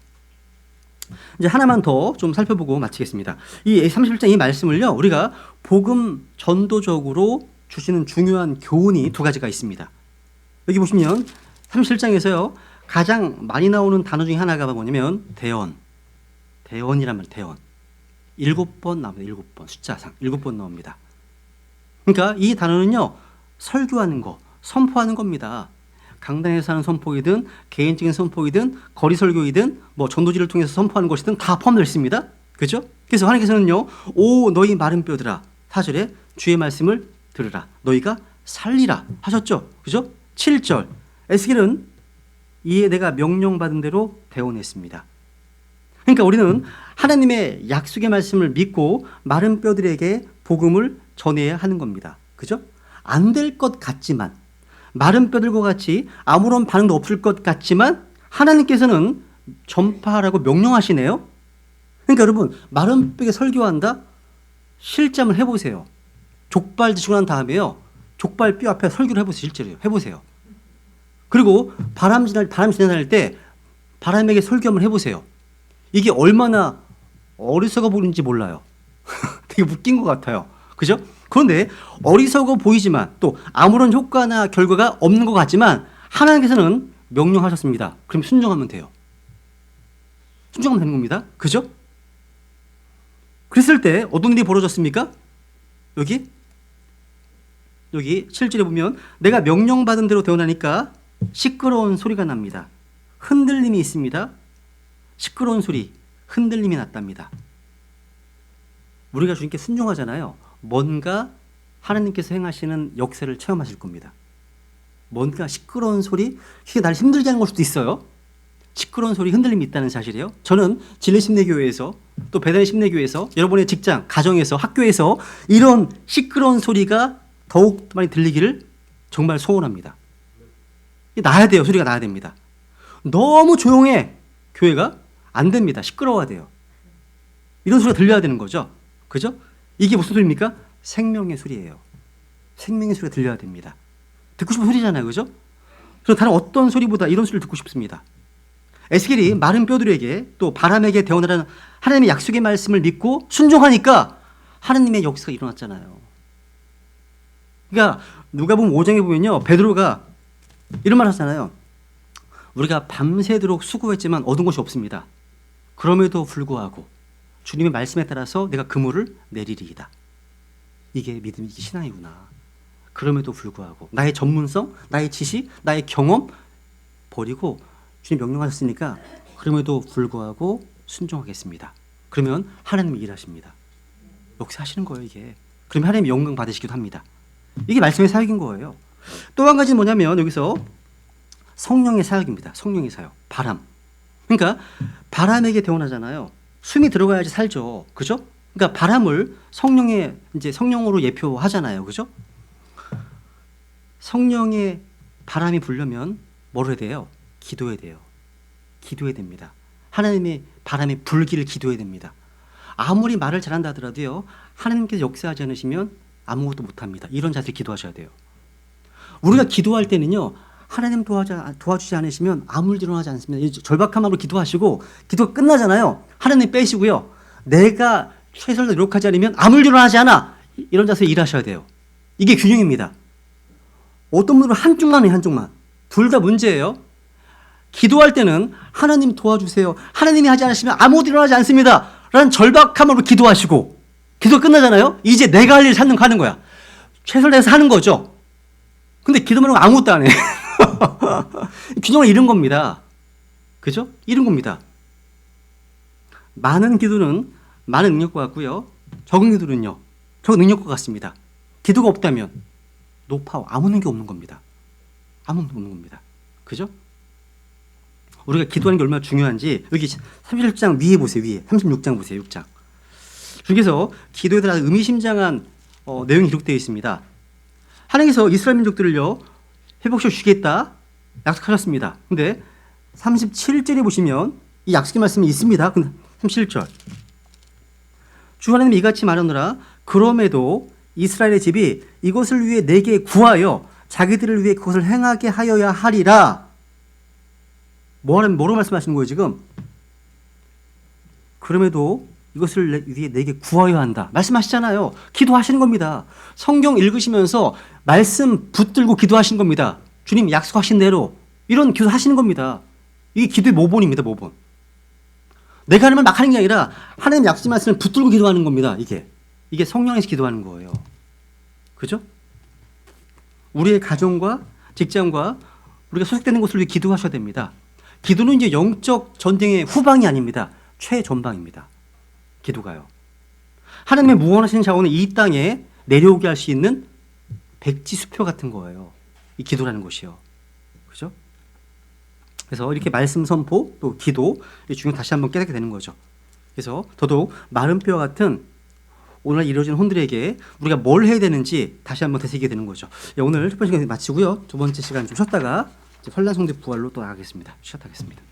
이제 하나만 더 좀 살펴보고 마치겠습니다. 이 31장 이 말씀을요. 우리가 복음 전도적으로 주시는 중요한 교훈이 두 가지가 있습니다. 여기 보시면 37장에서요. 가장 많이 나오는 단어 중에 하나가 뭐냐면 대언. 대언이라면 대언. 7번 나옵니다. 7번. 숫자상 7번 나옵니다. 그러니까 이 단어는요. 설교하는 거, 선포하는 겁니다. 강단에서 하는 선포이든 개인적인 선포이든 거리 설교이든 뭐 전도지를 통해서 선포하는 것이든 다 포함되어 있습니다. 그죠? 그래서 하나님께서는요. 오 너희 마른 뼈들아 4절에 주의 말씀을 들으라. 너희가 살리라 하셨죠. 그죠? 7절 에스겔은 이에 내가 명령받은 대로 대언했습니다. 그러니까 우리는 하나님의 약속의 말씀을 믿고 마른 뼈들에게 복음을 전해야 하는 겁니다. 그죠? 안 될 것 같지만 마른 뼈들과 같이 아무런 반응도 없을 것 같지만 하나님께서는 전파하라고 명령하시네요. 그러니까 여러분 마른 뼈에 설교한다? 실제 한번 해보세요. 족발 드시고 난 다음에요. 족발 뼈 앞에 설교를 해보세요. 실제로 해보세요. 그리고 바람 지나다닐 때 바람에게 설교 한번 해보세요. 이게 얼마나 어리석어 보이는지 몰라요. 되게 웃긴 것 같아요. 그죠? 그런데 어리석어 보이지만 또 아무런 효과나 결과가 없는 것 같지만 하나님께서는 명령하셨습니다. 그럼 순종하면 돼요. 순종하면 되는 겁니다. 그죠? 그랬을 때 어떤 일이 벌어졌습니까? 여기 7절에 보면 내가 명령받은 대로 대언하니까 시끄러운 소리가 납니다. 흔들림이 있습니다. 시끄러운 소리, 흔들림이 났답니다. 우리가 주님께 순종하잖아요. 뭔가 하나님께서 행하시는 역사를 체험하실 겁니다. 뭔가 시끄러운 소리, 그게 나를 힘들게 하는 걸 수도 있어요. 시끄러운 소리, 흔들림이 있다는 사실이에요. 저는 진리심내교회에서 또 배단의 심내교회에서 여러분의 직장, 가정에서, 학교에서 이런 시끄러운 소리가 더욱 많이 들리기를 정말 소원합니다. 나야 돼요. 소리가 나야 됩니다. 너무 조용해. 교회가 안 됩니다. 시끄러워야 돼요. 이런 소리가 들려야 되는 거죠. 그죠? 이게 무슨 소리입니까? 생명의 소리예요. 생명의 소리가 들려야 됩니다. 듣고 싶은 소리잖아요. 그죠? 그래서 다른 어떤 소리보다 이런 소리를 듣고 싶습니다. 에스겔이 마른 뼈들에게 또 바람에게 대언하라는 하나님의 약속의 말씀을 믿고 순종하니까 하나님의 역사가 일어났잖아요. 그러니까 누가복음 5장에 보면요. 베드로가 이런 말 하잖아요. 우리가 밤새도록 수고했지만 얻은 것이 없습니다. 그럼에도 불구하고 주님의 말씀에 따라서 내가 그물을 내리리이다. 이게 믿음이 신앙이구나. 그럼에도 불구하고 나의 전문성, 나의 지식, 나의 경험 버리고 주님 명령하셨으니까 그럼에도 불구하고 순종하겠습니다. 그러면 하나님이 일하십니다. 역사하시는 거예요 이게. 그러면 하나님이 영광 받으시기도 합니다. 이게 말씀의 사역인 거예요. 또 한 가지는 뭐냐면 여기서 성령의 사역입니다. 성령의 사역. 바람. 그러니까 바람에게 대언하잖아요. 숨이 들어가야지 살죠. 그죠? 그러니까 바람을 성령의 이제 성령으로 예표하잖아요. 그죠? 성령의 바람이 불려면 뭘 해야 돼요? 기도해야 돼요. 기도해야 됩니다. 하나님의 바람이 불기를 기도해야 됩니다. 아무리 말을 잘한다 하더라도요. 하나님께서 역사하지 않으시면 아무것도 못합니다. 이런 자세로 기도하셔야 돼요. 우리가 기도할 때는요. 하나님 도와주지 않으시면 아무 일도 일어나지 않습니다. 절박한 마음으로 기도하시고 기도가 끝나잖아요. 하나님 빼시고요. 내가 최선을 노력하지 않으면 아무 일도 일어나지 않아. 이런 자세로 일하셔야 돼요. 이게 균형입니다. 어떤 분들은 한쪽만 해요. 한쪽만. 둘 다 문제예요. 기도할 때는 하나님 도와주세요. 하나님이 하지 않으시면 아무것도 일어나지 않습니다. 라는 절박한 마음으로 기도하시고 기도가 끝나잖아요. 이제 내가 할 일 찾는 거 하는 거야. 최선을 다해서 하는 거죠. 근데 기도만 하고 아무것도 안 해. 균형을 잃은 겁니다. 그죠? 잃은 겁니다. 많은 기도는 많은 능력과 같고요. 적은 기도는요. 적은 능력과 같습니다. 기도가 없다면 노파워 아무 능력이 없는 겁니다. 아무 능력이 없는 겁니다. 그죠? 우리가 기도하는 게 얼마나 중요한지 여기 37장 위에 보세요. 위에 36장 보세요. 6장. 중에서 기도에 대한 의미심장한 내용이 기록되어 있습니다. 하나님께서 이스라엘 민족들을요. 회복시켜 주시겠다 약속하셨습니다. 근데 37절에 보시면 이 약속의 말씀이 있습니다. 37절. 주 하나님이 이같이 말하노라. 그럼에도 이스라엘의 집이 이것을 위해 내게 구하여 자기들을 위해 그것을 행하게 하여야 하리라. 뭐로 말씀하시는 거예요 지금? 그럼에도 이것을 위해 내게 구하여야 한다. 말씀하시잖아요. 기도하시는 겁니다. 성경 읽으시면서 말씀 붙들고 기도하시는 겁니다. 주님 약속하신 대로 이런 기도하시는 겁니다. 이게 기도의 모본입니다. 모본. 내가 하는 말 막 하는 게 아니라 하나님 약속의 말씀을 붙들고 기도하는 겁니다. 이게 성령에서 기도하는 거예요. 그죠? 우리의 가정과 직장과 우리가 소속되는 곳을 위해 기도하셔야 됩니다. 기도는 이제 영적 전쟁의 후방이 아닙니다. 최전방입니다. 기도가요. 하나님의 무한하신 자원을 이 땅에 내려오게 할 수 있는 백지수표 같은 거예요. 이 기도라는 것이요. 그죠? 그래서 이렇게 말씀 선포 또 기도 중요 다시 한번 깨닫게 되는 거죠. 그래서 더더욱 마른 뼈와 같은 오늘 이루어진 혼들에게 우리가 뭘 해야 되는지 다시 한번 되새기게 되는 거죠. 오늘 첫 번째 시간 마치고요. 두 번째 시간 좀 쉬었다가 설날 성대 부활로 또 나가겠습니다. 시작하겠습니다.